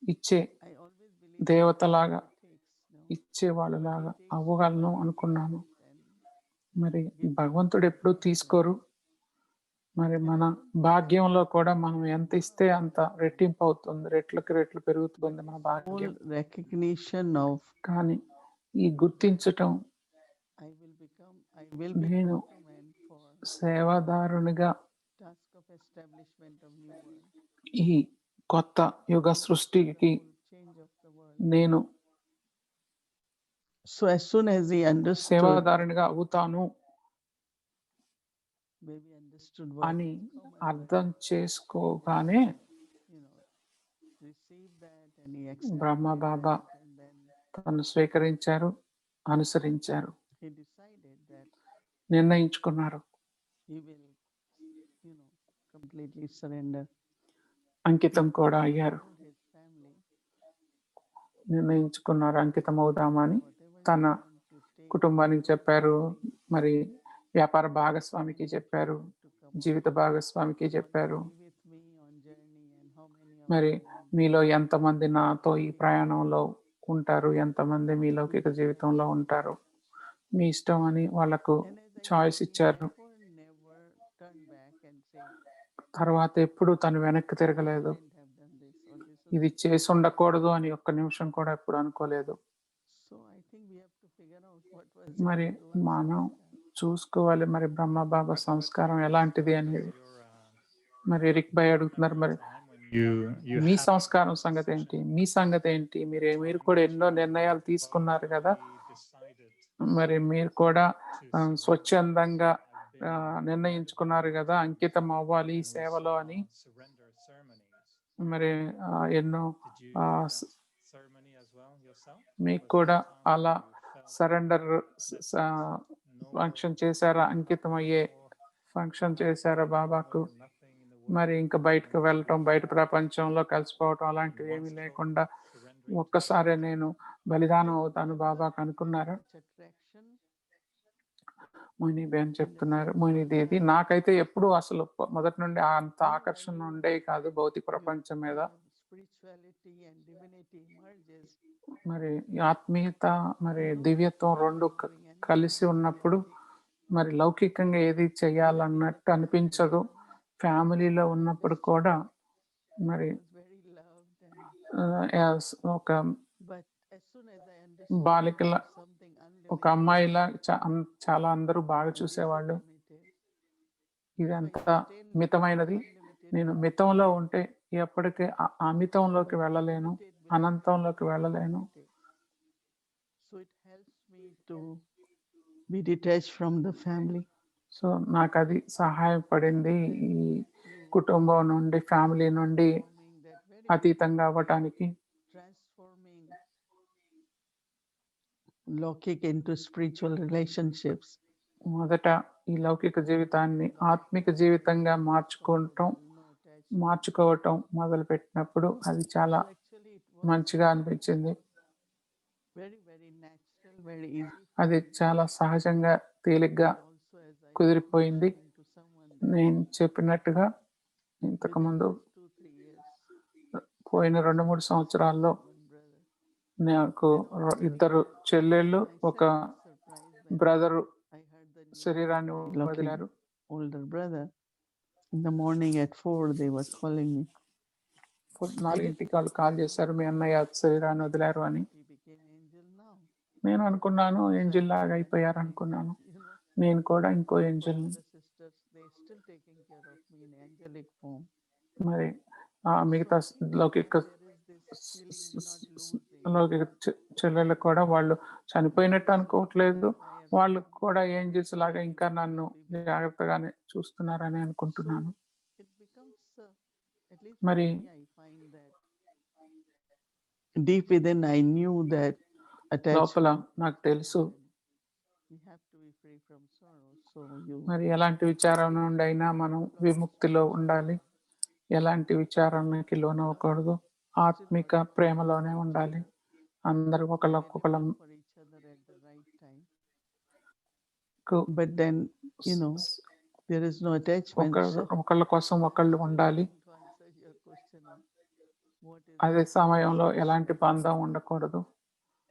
ఇచ్చే I always believe దేవతలాగా it takes ఇచ్చేవాళ్ళలాగా అవ్వగలను అనుకున్నాను. and మరి భగవంతుడు ఎప్పుడూ తీసుకోరు. మరి మన భాగ్యంలో కూడా మనం ఎంత ఇస్తే అంత రెట్టింపు అవుతుంది, రెట్లకి రెట్లు పెరుగుతుంది మన భాగ్యం. full recognition of కానీ ఈ గుర్తించటం, I will be నేను instrument for సేవాదారునిగా task of establishment of new world, ఈ కొత్త యుగ సృష్టికి change of the world. నేను So as soon as he understood, సేవాదారునిగా అవుతాను baby understood what అని common, అర్థం చేసుకోగానే you know, received that and he accepted Brahma Baba that and then తను స్వీకరించారు, అనుసరించారు, he decided that నిర్ణయించుకున్నారు. he will, completely surrender. అంకితం కూడా అయ్యారు. Told his family, నిర్ణయించుకున్నారు అంకితం అవుదామని. whatever తన you want to take కుటుంబానికి చెప్పారు, మరి వ్యాపార భాగస్వామికి చెప్పారు, to come జీవిత భాగస్వామికి చెప్పారు. be with me on journey and how many of మరి you want మీలో ఎంతమంది నాతో ఈ ప్రయాణంలో ఉంటారు, ఎంతమంది మీ లౌకిక జీవితంలో ఉంటారు, మీ ఇష్టం అని వాళ్ళకు and as I choice said, he ఇచ్చారు. therefore never turn back and say తర్వాత ఎప్పుడు తను వెనక్కి తిరగలేదు. didn't have done this or this was ఇది చేసి ఉండకూడదు అని ఒక్క నిమిషం కూడా ఎప్పుడు అనుకోలేదు. so I think we have to figure out what was మరి Bhagwan's మనం sanskar. చూసుకోవాలి మరి బ్రహ్మబాబా సంస్కారం ఎలాంటిది అనేది. మరి ఎరిక్ భాయ్ అడుగుతున్నారు, మరి మీ సంస్కారం సంగతి ఏంటి, మీ సంగతి ఏంటి, మీరు కూడా ఎన్నో నిర్ణయాలు తీసుకున్నారు కదా, మరి మీరు కూడా స్వచ్ఛందంగా నిర్ణయించుకున్నారు కదా అంకితం అవ్వాలి ఈ సేవలో అని. మరి ఎన్నో మీకు కూడా అలా సరెండర్ ఫంక్షన్ చేశారా, అంకితం అయ్యే ఫంక్షన్ చేశారా బాబాకు? మరి ఇంకా బయటకు వెళ్ళటం, బయట ప్రపంచంలో కలిసిపోవటం అలాంటివి ఏమీ లేకుండా ఒక్కసారి నేను బలిదానం అవుతాను బాబాకు అనుకున్నారా? Attraction మోహిని బేన్ చెప్తున్నారు, మోహిని దేది నాకైతే ఎప్పుడు అసలు మొదటి నుండి అంత ఆకర్షణ ఉండే కాదు భౌతిక ప్రపంచం మీద. spirituality and divinity merges మరి ఆత్మీయత మరి దివ్యత్వం రెండు కలిసి ఉన్నప్పుడు మరి లౌకికంగా ఏది చేయాలన్నట్టు అనిపించదు. ఫ్యామిలీలో ఉన్నప్పుడు కూడా మరి was very loved and ఒక but as soon as I understood బాలికల something ఒక అమ్మాయిలా చాలా అందరూ బాగా చూసేవాళ్ళు. unlimited, ఇదంతా మితమైనది, నేను మితంలో ఉంటే ఎప్పటికీ అమితంలోకి వెళ్ళలేను, అనంతంలోకి వెళ్ళలేను. so it helps me to be detached from the family. So నాకు అది సహాయపడింది, ఈ కుటుంబం నుండి ఫ్యామిలీ నుండి Forming that very అతీతంగా అవ్వటానికి. transforming Lokik into spiritual relationships. మొదట ఈ లౌకిక జీవితాన్ని ఆత్మిక జీవితంగా మార్చుకోవటం మొదలు పెట్టినప్పుడు అది చాలా So actually it was మంచిగా అనిపించింది. very, very natural, very easy. అది చాలా సహజంగా తేలిగ్గా Also, as I కుదిరిపోయింది. mentioned to someone that నేను చెప్పినట్టుగా within ఇంతకుముందు these 2-3 years, పోయిన 2-3 సంవత్సరాల్లో one brother. నాకు ఇద్దరు చెల్లెళ్ళు, I ఒక suddenly surprised when brother I heard the news శరీరాన్ని of my lucky వదిలారు. older brother. In the morning at 4, they were calling me. 4-4కి వాళ్ళు కాల్ చేశారు, మీ అన్నయ్య శరీరాన్ని వదిలారు అని. He became angel now. నేను అనుకున్నాను ఏంజిల్ లాగా అయిపోయారు అనుకున్నాను. You know, నేను కూడా ఇంకో for ఏంజిల్ని. other sisters, they still taking care of me in angelic form. మరి మిగతా లౌకిక There is this feeling not losing. లౌకిక చెల్లెళ్ళకు కూడా వాళ్ళు చనిపోయినట్టు అనుకోవట్లేదు, వాళ్ళు కూడా ఏంజిల్స్ లాగా ఇంకా నన్ను జాగ్రత్తగానే చూస్తున్నారని అనుకుంటున్నాను. It becomes, at least మరి for me, I find that deep within I knew that లోపల attachment, నాకు తెలుసు, we have to be free from sorrow. So you మరి ఎలాంటి విచారం నుండి అయినా మనం విముక్తిలో ఉండాలి, ఎలాంటి విచారణకి లోనవ్వకూడదు, ఆత్మిక ప్రేమలోనే ఉండాలి. అందరూ ఒకళ్ళకొకళ్ళం for each other at the right time. But then, you know, there is no attachment. ఒకళ్ళ కోసం ఒకళ్ళు ఉండాలి. To answer your question on what is అదే సమయంలో ఎలాంటి బంధం ఉండకూడదు.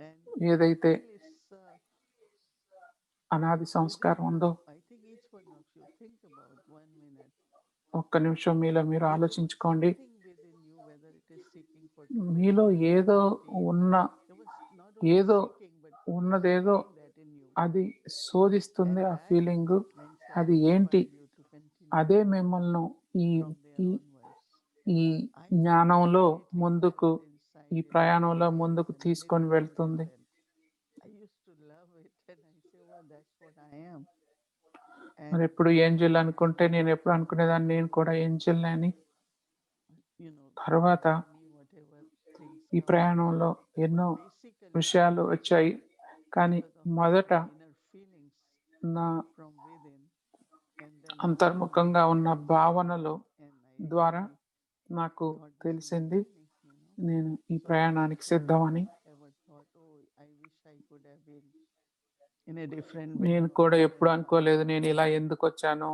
and ఏదైతే it's, అనాది సంస్కారం ఉందో, I think each one of you think about 1 minute. ఒక్క నిమిషం మీలో మీరు ఆలోచించుకోండి. Think within you whether it is seeking for మీలో ఏదో ఉన్న there was not only ఏదో seeking but ఉన్నదేదో that in you. అది శోధిస్తుంది. ఆ ఫీలింగ్ అది ఏంటి? You to continue అదే మిమ్మల్ని ఈ from there ఈ onwards. ఈ జ్ఞానంలో ముందుకు, Inside ఈ in ప్రయాణంలో ముందుకు తీసుకొని వెళ్తుంది. I used to love it and I say, oh, that's what I am. మరి ఎప్పుడు ఏంజెల్ అనుకుంటే నేను ఎప్పుడు అనుకునేదాన్ని నేను కూడా ఏంజెల్ అని. You know, తర్వాత whatever things ఈ ప్రయాణంలో ఎన్నో విషయాలు వచ్చాయి, కానీ మొదట inner feelings నా from within and then అంతర్ముఖంగా ఉన్న భావనలు and I ద్వారా నాకు తెలిసింది నేను ఈ ప్రయాణానికి సిద్ధమని. ever thought, oh, I wish I could have been in a different way. నేను కూడా ఎప్పుడు అనుకోలేదు నేను ఇలా ఎందుకు వచ్చానో,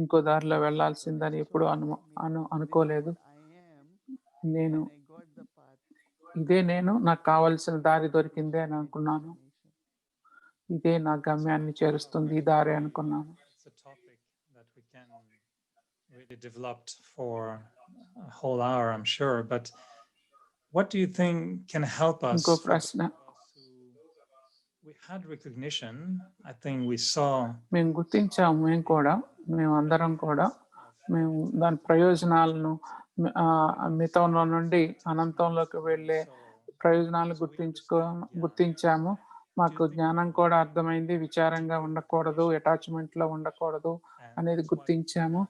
ఇంకో దారిలో వెళ్ళాల్సిందని ఎప్పుడు అనుకోలేదు. I am నేను I got the path. ఇదే నేను, నాకు కావాల్సిన దారి దొరికిందే అని అనుకున్నాను. ఇదే నా గమ్యాన్ని చేరుస్తుంది ఈ దారి అనుకున్నాను. It's a topic that we can really develop for a whole hour, I'm sure. But what do you think can help us? ఇంకో for ప్రశ్న, those of us who we had recognition. I think we saw మేము గుర్తించాము, మేము అందరం కూడా మేము దాని ప్రయోజనాలను మితంలో నుండి అనంతంలోకి వెళ్ళే ప్రయోజనాలు గుర్తించాము. మాకు జ్ఞానం కూడా అర్థమైంది, విచారంగా ఉండకూడదు, అటాచ్మెంట్ లో ఉండకూడదు అనేది గుర్తించాము.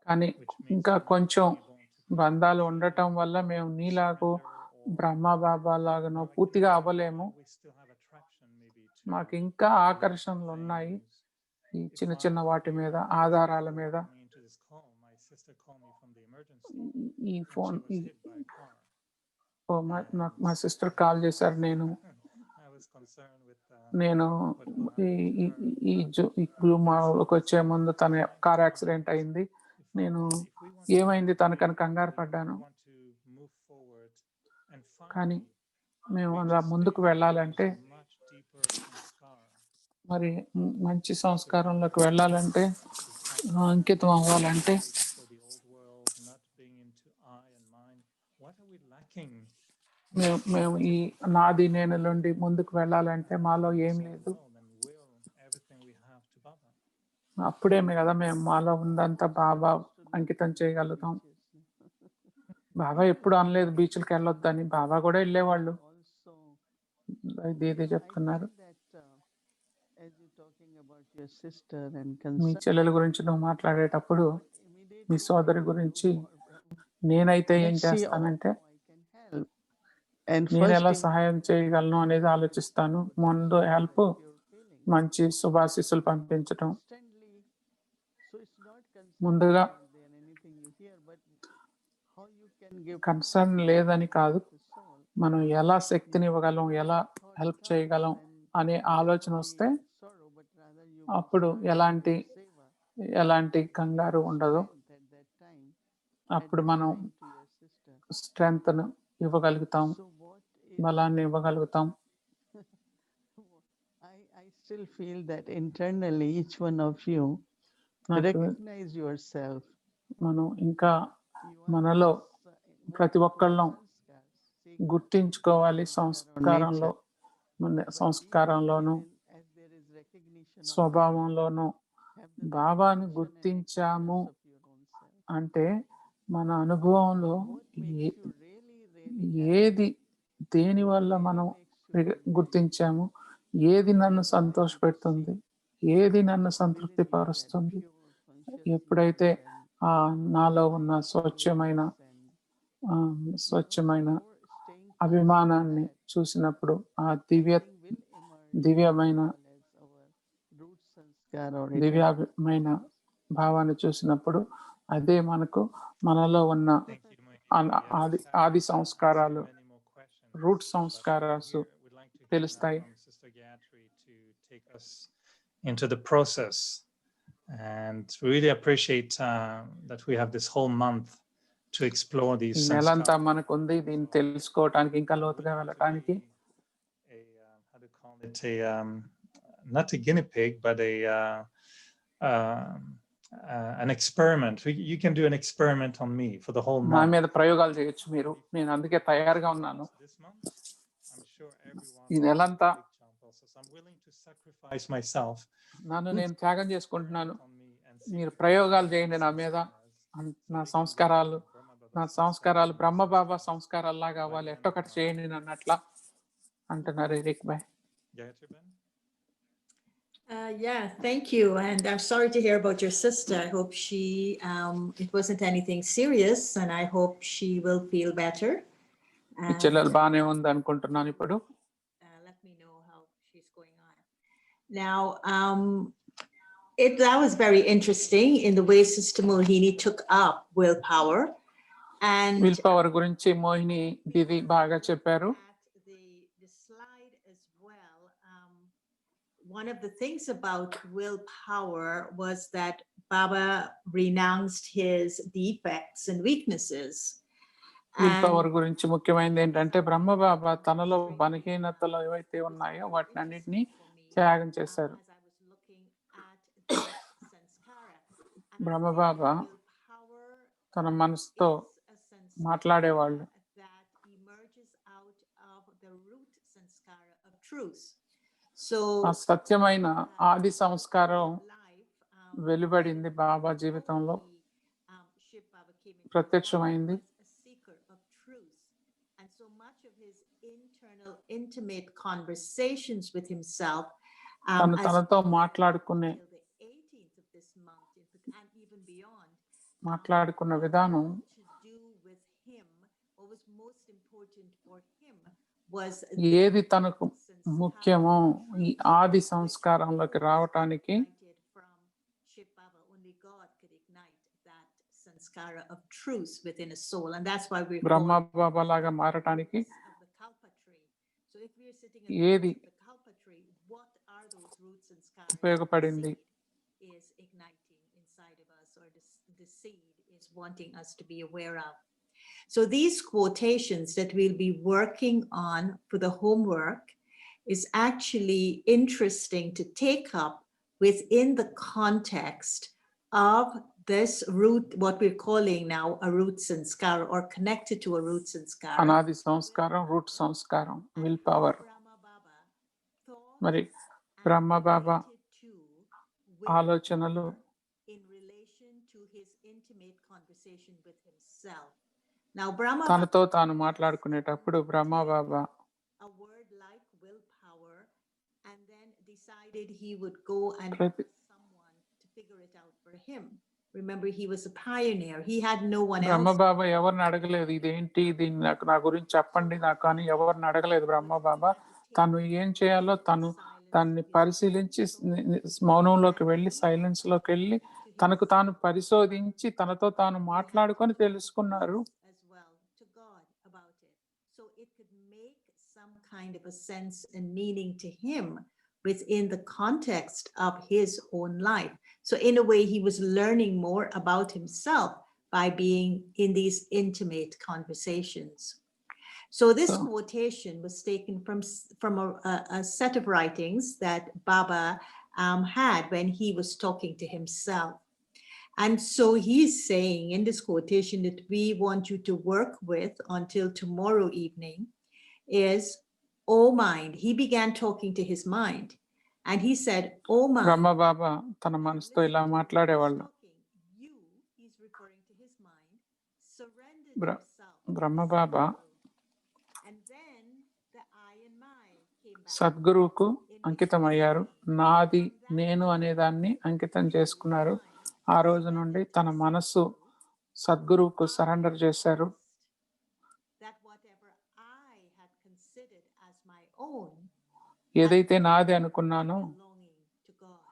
కానీ ఇంకా కొంచెం బంధాలు ఉండటం వల్ల మేము నీలాగో బ్రహ్మ బాబా లాగానో పూర్తిగా అవ్వలేము. మాకు ఇంకా ఆకర్షణలు ఉన్నాయి ఈ చిన్న చిన్న వాటి మీద, ఆధారాల మీద. ఈ ఫోన్ మా సిస్టర్ కాల్ చేశారు. నేను ఈ జూమ్కి వచ్చే ముందు తన కార్ యాక్సిడెంట్ అయింది. నేను ఏమైంది తనకని కంగారు పడ్డాను. కానీ మేము అలా ముందుకు వెళ్ళాలంటే, మరి మంచి సంస్కారంలోకి వెళ్ళాలంటే, అంకితం అవ్వాలంటే మేము ఈ నాది నేను నుండి ముందుకు వెళ్ళాలంటే మాలో ఏం లేదు. అప్పుడే కదా మేము మాలో ఉందంతా బాబా అంకితం చేయగలుగుతాం. బాబా ఎప్పుడు అనలేదు బీచ్లకు వెళ్ళొద్దని, బాబా కూడా వెళ్ళేవాళ్ళు. ఇది చెప్తున్నారు. మీ చెల్లెల గురించి నువ్వు మాట్లాడేటప్పుడు మీ సోదరి గురించి నేనైతే ఏం చేస్తానంటే, నేను ఎలా సహాయం చేయగలను అనేది ఆలోచిస్తాను. ముందు హెల్ప్, మంచి శుభాశీస్సులు పంపించడం. ముందుగా కన్సర్న్ లేదని కాదు, మనం ఎలా శక్తిని ఇవ్వగలం, ఎలా హెల్ప్ చేయగలం అనే ఆలోచన వస్తే అప్పుడు ఎలాంటి కంగారు ఉండదు. అప్పుడు మనం స్ట్రెంగ్త్‌ను ఇవ్వగలుగుతాం, బలాన్ని ఇవ్వగలుగుతాం. I still feel that internally each one of you నాకు recognize yourself. మనం ఇంకా You are మనలో this, ప్రతి what we call ఒక్కళ్ళం sanskars, sacred గుర్తించుకోవాలి sanskar or nature. But సంస్కారంలోను even as there is recognition of స్వభావంలోను have the భావాన్ని recognition and గుర్తించాము acceptance of your own self. అంటే మన అనుభవంలో What makes you really ఏది దేని వల్ల really మనం makes you గుర్తించాము, ఏది నన్ను సంతోషపెడుతుంది, ఏది నన్ను సంతృప్తి పరుస్తుంది, ఎప్పుడైతే ఆ నాలో ఉన్న స్వచ్ఛమైన అభిమానాన్ని చూసినప్పుడు, ఆ దివ్యమైన దివ్యమైన భావాన్ని చూసినప్పుడు, అదే మనలో ఉన్న Thank you, Mohini. ఆది సంస్కారాలు, Many more questions, root but సంస్కారాలు here we'd like to hear now తెలుస్తాయి. from Sister Gayatri to take us into the process. And we really appreciate that we have this whole month to explore ఈ these నెలంతా sanskars. మనకు ఉంది దీన్ని తెలుసుకోవటానికి, ఇంకా లోతుగా వెళ్ళటానికి. How to call it, not a guinea pig, but an experiment. You can do an experiment on me for the whole నా month. మీద ప్రయోగాలు చేయొచ్చు మీరు. నేను అందుకే తయారుగా ఉన్నాను. This month, I'm sure everyone ఈ నెలంతా will take Chan also. So I'm willing to sacrifice myself నన్ను నేను త్యాగం చేసుకుంటున్నాను. on me and see మీరు if ప్రయోగాలు it's చేయండి నా మీద. as నా సంస్కారాలు బ్రహ్మబాబా సంస్కారాల్లాగా అవ్వాలి, ఎట్టొకటి చేయండి నన్ను అట్లా అంటున్నారు Eric Bhai. Gayatri Ben? Yeah, thank you. And I'm sorry to hear about your sister. I hope it wasn't anything serious, and I hope she will feel better. ఈ చెల్లెలు బాగానే ఉంది అనుకుంటున్నాను ఇప్పుడు. Let me know how she's going on. Now, that was very interesting in the way Sister Mohini took up willpower. And will power గురించి మోహిని దీది బాగా చెప్పారు. the slide as well. One of the things about willpower was that Baba renounced his defects and weaknesses. Will power గురించి ముఖ్యమైనది ఏంటంటే బ్రహ్మబాబా తనలో బలహీనతలు ఏవైతే ఉన్నాయో వాటిని అన్నిటినీ త్యాగం చేశారు. బ్రహ్మబాబా తన మనసుతో మాట్లాడేవాళ్ళు. ఆ సత్యమైన ఆది సంస్కారం వెలువడింది బాబా జీవితంలో, ప్రత్యక్షమైంది. తను తనతో మాట్లాడుకున్న విధానం ఏది తనకు ముఖ్యమో ఈ ఆది సంస్కారంలోకి రావటానికి బ్రహ్మబాబా లాగా మారటానికి ఏది ఉపయోగపడింది. So these quotations that we'll be working on for the homework is actually interesting to take up within the context of this root, what we're calling now a root sanskara, or connected to a root sanskara. అనాది సంస్కారం, route సంస్కారం, will power. మరి బ్రహ్మబాబా ఆలోచనలు తనతో తాను మాట్లాడుకునేటప్పుడు బ్రహ్మబాబా బ్రహ్మబాబా ఎవరిని అడగలేదు, ఇదేంటి దీన్ని నా గురించి చెప్పండి నాకు అని ఎవరిని అడగలేదు. బ్రహ్మబాబా తను ఏం చేయాలో తన్ని పరిశీలించి మౌనంలోకి వెళ్ళి, సైలెన్స్ లోకి వెళ్ళి తనకు తాను పరిశోధించి తనతో తాను మాట్లాడుకొని తెలుసుకున్నారు. kind of a sense and meaning to him within the context of his own life. So in a way, he was learning more about himself by being in these intimate conversations. So this So- quotation was taken from a set of writings that Baba had when he was talking to himself. And so he's saying in this quotation that we want you to work with until tomorrow evening is, oh mind. He began talking to his mind and he said, oh mind. Brahma Baba తన మనసుతో ఇలా మాట్లాడేవాళ్ళు. You, he's referring to his mind, surrendered Bra- yourself. Brahma Baba And then the I and my came back. సద్గురువుకు అంకితం అయ్యారు. నాది నేను అనే దాన్ని అంకితం చేసుకున్నారు. ఆ రోజు నుండి తన మనస్సు సద్గురువుకు సరెండర్ చేశారు. That whatever I had considered as my own ఏదైతే నాది అనుకున్నానో belonging to God.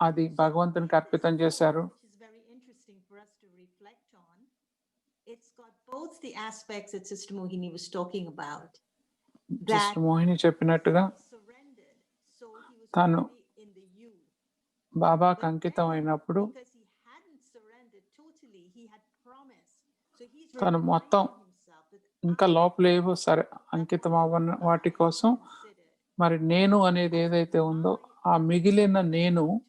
అది భగవంతునికి అర్పితం చేశారు. Which is very interesting for us to reflect on. It's got both the aspects that Sister Mohini was talking about. That just Mohini చెప్పినట్టుగా surrendered. So he was తను already in the you. బాబాకు అంకితం అయినప్పుడు Because he hadn't surrendered totally, he had promised. So he's తను మొత్తం reminding himself that ఇంకా లోపల ఏవో సరే అంకితం అవ్వని వాటి కోసం మరి నేను అనేది ఏదైతే ఉందో ఆ మిగిలిన నేను,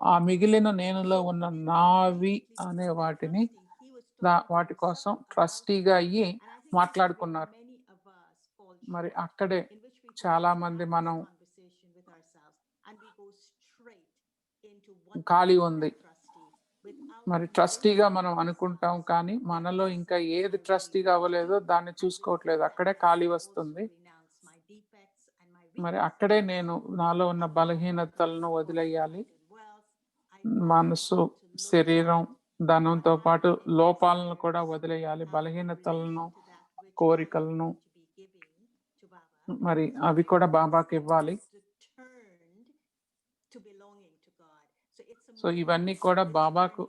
ఆ మిగిలిన నేనులో ఉన్న నావి అనే వాటిని వాటి కోసం ట్రస్టీగా అయ్యి మాట్లాడుకున్నారు. మరి అక్కడే చాలా మంది మనం ఖాళీ ఉంది, మరి ట్రస్టీగా మనం అనుకుంటాం కానీ మనలో ఇంకా ఏది ట్రస్టీగా అవ్వలేదో దాన్ని చూసుకోవట్లేదు. అక్కడే ఖాళీ వస్తుంది. మరి అక్కడే నేను నాలో ఉన్న బలహీనతలను వదిలేయాలి. మనసు, శరీరం, ధనంతో పాటు లోపాలను కూడా వదిలేయాలి. బలహీనతలను, కోరికలను మరి అవి కూడా బాబాకి ఇవ్వాలి. సో ఇవన్నీ కూడా బాబాకు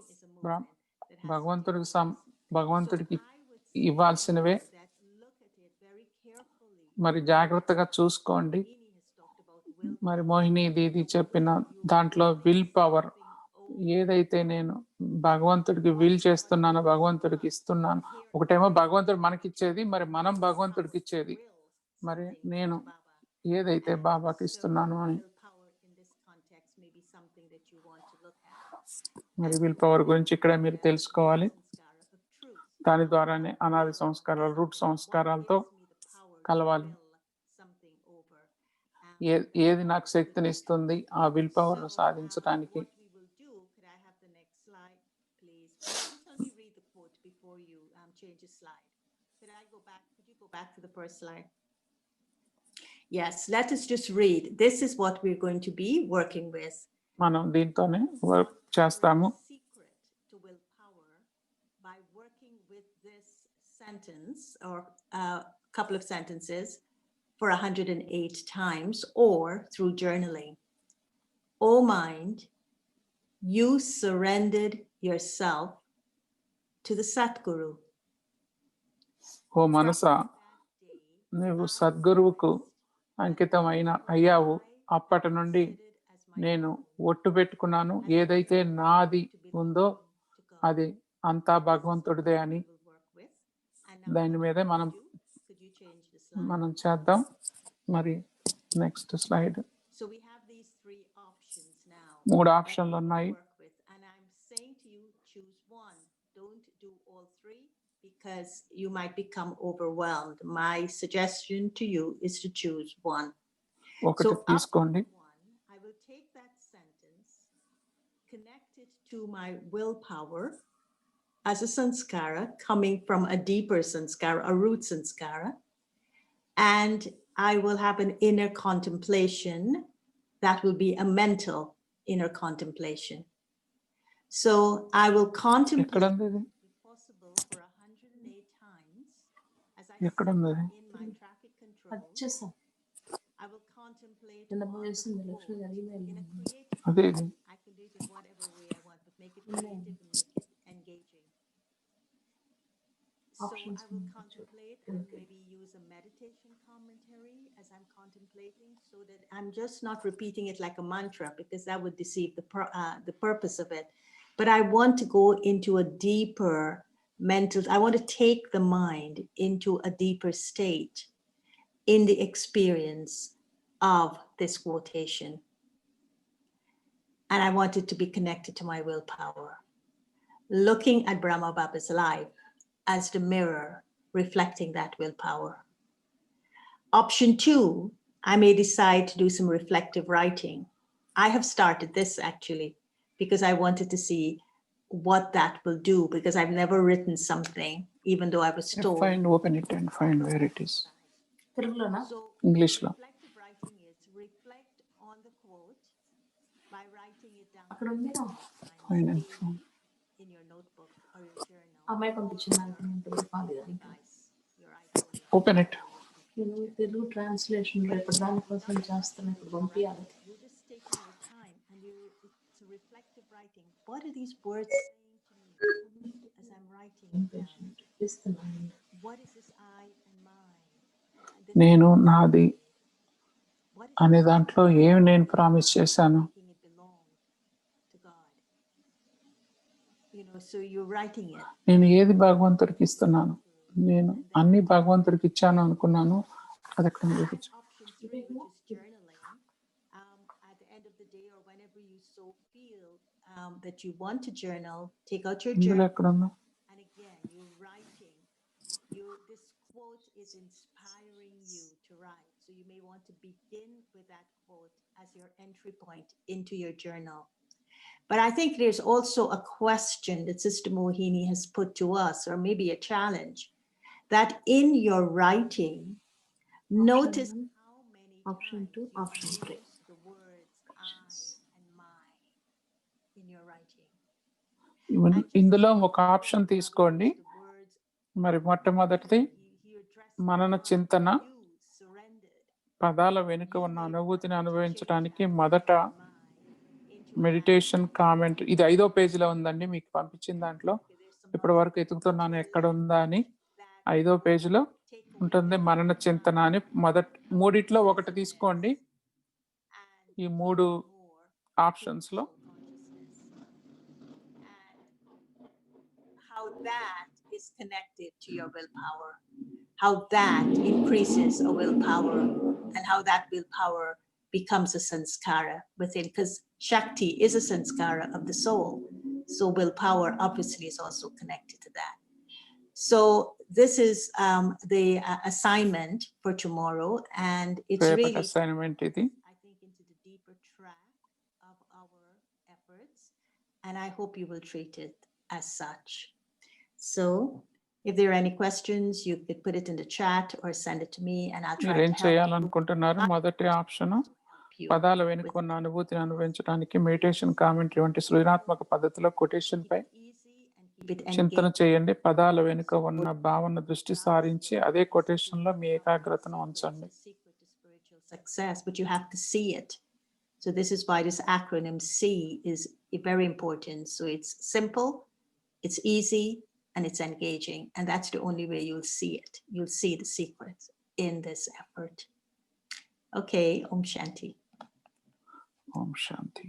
భగవంతుడికి ఇవ్వాల్సినవే. మరి జాగ్రత్తగా చూసుకోండి. మరి మోహిని దీది చెప్పిన దాంట్లో విల్ పవర్, ఏదైతే నేను భగవంతుడికి విల్ చేస్తున్నానో భగవంతుడికి ఇస్తున్నాను. ఒకటేమో భగవంతుడు మనకిచ్చేది, మరి మనం భగవంతుడికి ఇచ్చేది. మరి నేను ఏదైతే బాబాకి ఇస్తున్నాను అని. మరి విల్ పవర్ గురించి ఇక్కడ మీరు తెలుసుకోవాలి. దాని ద్వారానే అనాది సంస్కారాలు, రూట్ సంస్కారాలతో కలవాలి. ఏది నాకు శక్తిని ఇస్తుంది ఆ విల్ పవర్ సాధించడానికి. Yes, let us just read. This is what we're going to be working with. మనం దీంతోనే వర్క్ చేస్తాము. Secret to willpower by working with this sentence or a couple of sentences for 108 times or through journaling. Oh mind, you surrendered yourself to the Satguru. ఓ మనసా, నువ్వు సద్గురువుకు అంకితం అయ్యావు. అప్పటి నుండి నేను ఒట్టు పెట్టుకున్నాను, ఏదైతే నాది ఉందో అది అంతా భగవంతుడిదే అని. దాని మీదే మనం చేద్దాం. మరి నెక్స్ట్ స్లైడ్. మూడు ఆప్షన్లు ఉన్నాయి. Because you might become overwhelmed. My suggestion to you is to choose one. ఒకటి తీసుకోండి. I will take that sentence, connect it to my willpower as a sanskara coming from a deeper sanskara, a root sanskara, and I will have an inner contemplation that will be a mental inner contemplation. So I will contemplate possible for 108 times as I sit in my traffic control. I will contemplate on the quote in a creative way. I can do it in whatever way I want, but make it creative and make it engaging. So Options I will mean that contemplate you're- and maybe use a meditation commentary as I'm contemplating so that I'm just not repeating it like a mantra because that would deceive the purpose of it. But I want to go into a deeper I want to take the mind into a deeper state in the experience of this quotation. And I want it to be connected to my willpower. Looking at Brahma Baba's life as the mirror reflecting that willpower. Option 2, I may decide to do some reflective writing. I have started this actually because I wanted to see what that will do because I've never written something, even though I was told. Open it and find where it is. తెలుగులోనా? So English లో. reflective writing is reflect on the quote by writing it down అక్కడ ఉంది నా. Find and daily find. in your notebook or your journal. అమ్మాయి పంపించింది నాకు నేను తెలుగు కాలేదు ఇంకా. Advice, your iPhone, Open it. నేను తెలుగు ట్రాన్స్లేషన్ రేపు దానికోసం చేస్తాను ఇప్పుడు పంపించాలి. you're just taking your time and it's a reflective writing. What are these words saying to me as I'm writing it down? ఇస్తున్నాను. What is this I and mine? నేను నాది What is అనే this దాంట్లో ఏమి నేను promise చేశాను? making it belong to God? You know, so you're writing it. నేను ఏది భగవంతుడికి ఇస్తున్నాను? నేను అన్ని భగవంతుడికి ఇచ్చాను అనుకున్నాను. అది అక్కడ చూపించు. Option 3, which is journaling. At the end of the day or whenever you so feel that you want to journal, take out your ఇందులో journal. ఎక్కడ ఉందో? And again, you're writing. This quote is inspiring you to write. So you may want to begin with that quote as your entry point into your journal. But I think there's also a question that Sister Mohini has put to us, or maybe a challenge, that in your writing, notice one, how many option times 2, you option 3. use the words I and mine in your writing. And just ఇందులో think ఒక how option Baba తీసుకోండి. used the words, మరి మొట్టమొదటిది he addressed మనన God, చింతన, you surrendered పదాల వెనుక ఉన్న అనుభూతిని అనుభవించడానికి మొదట మెడిటేషన్ కామెంట్. ఇది 5వ పేజీలో ఉందండి, మీకు పంపించిన దాంట్లో. ఇప్పటి వరకు ఎతుకుతున్నాను ఎక్కడ ఉందా అని. 5వ పేజీలో ఉంటుంది మనన చింతన అని. మూడిట్లో ఒకటి తీసుకోండి ఈ 3 ఆప్షన్స్ లో. how that is connected to your willpower, how that increases a willpower, and how that willpower becomes a sanskara within, because Shakti is a sanskara of the soul. So willpower obviously is also connected to that. So this is the assignment for tomorrow, and it's రేపటి really, assignment ఇది. I think, into the deeper track of our efforts, and I hope you will treat it as such. So if there are any questions, you could put it in the chat or send it to me, and I'll try మీరేం to help చేయాలనుకుంటున్నారు? మొదటి option you. పదాల వెనుక ఉన్న అనుభూతిని అనుభవించడానికి meditation commentary వంటి సృజనాత్మక పద్ధతిలో కొటేషన్ పై Easy and keep it చింతన engaged. చేయండి. పదాల వెనుక ఉన్న భావన దృష్టి సారించి అదే కొటేషన్ లో మీ ఏకాగ్రతను ఉంచండి. It's a secret to spiritual success, but you have to see it. So this is why this acronym C is very important. So it's simple, it's easy, and it's engaging. And that's the only way you'll see it. You'll see the secret in this effort. Okay, Om Shanti. Om Shanti.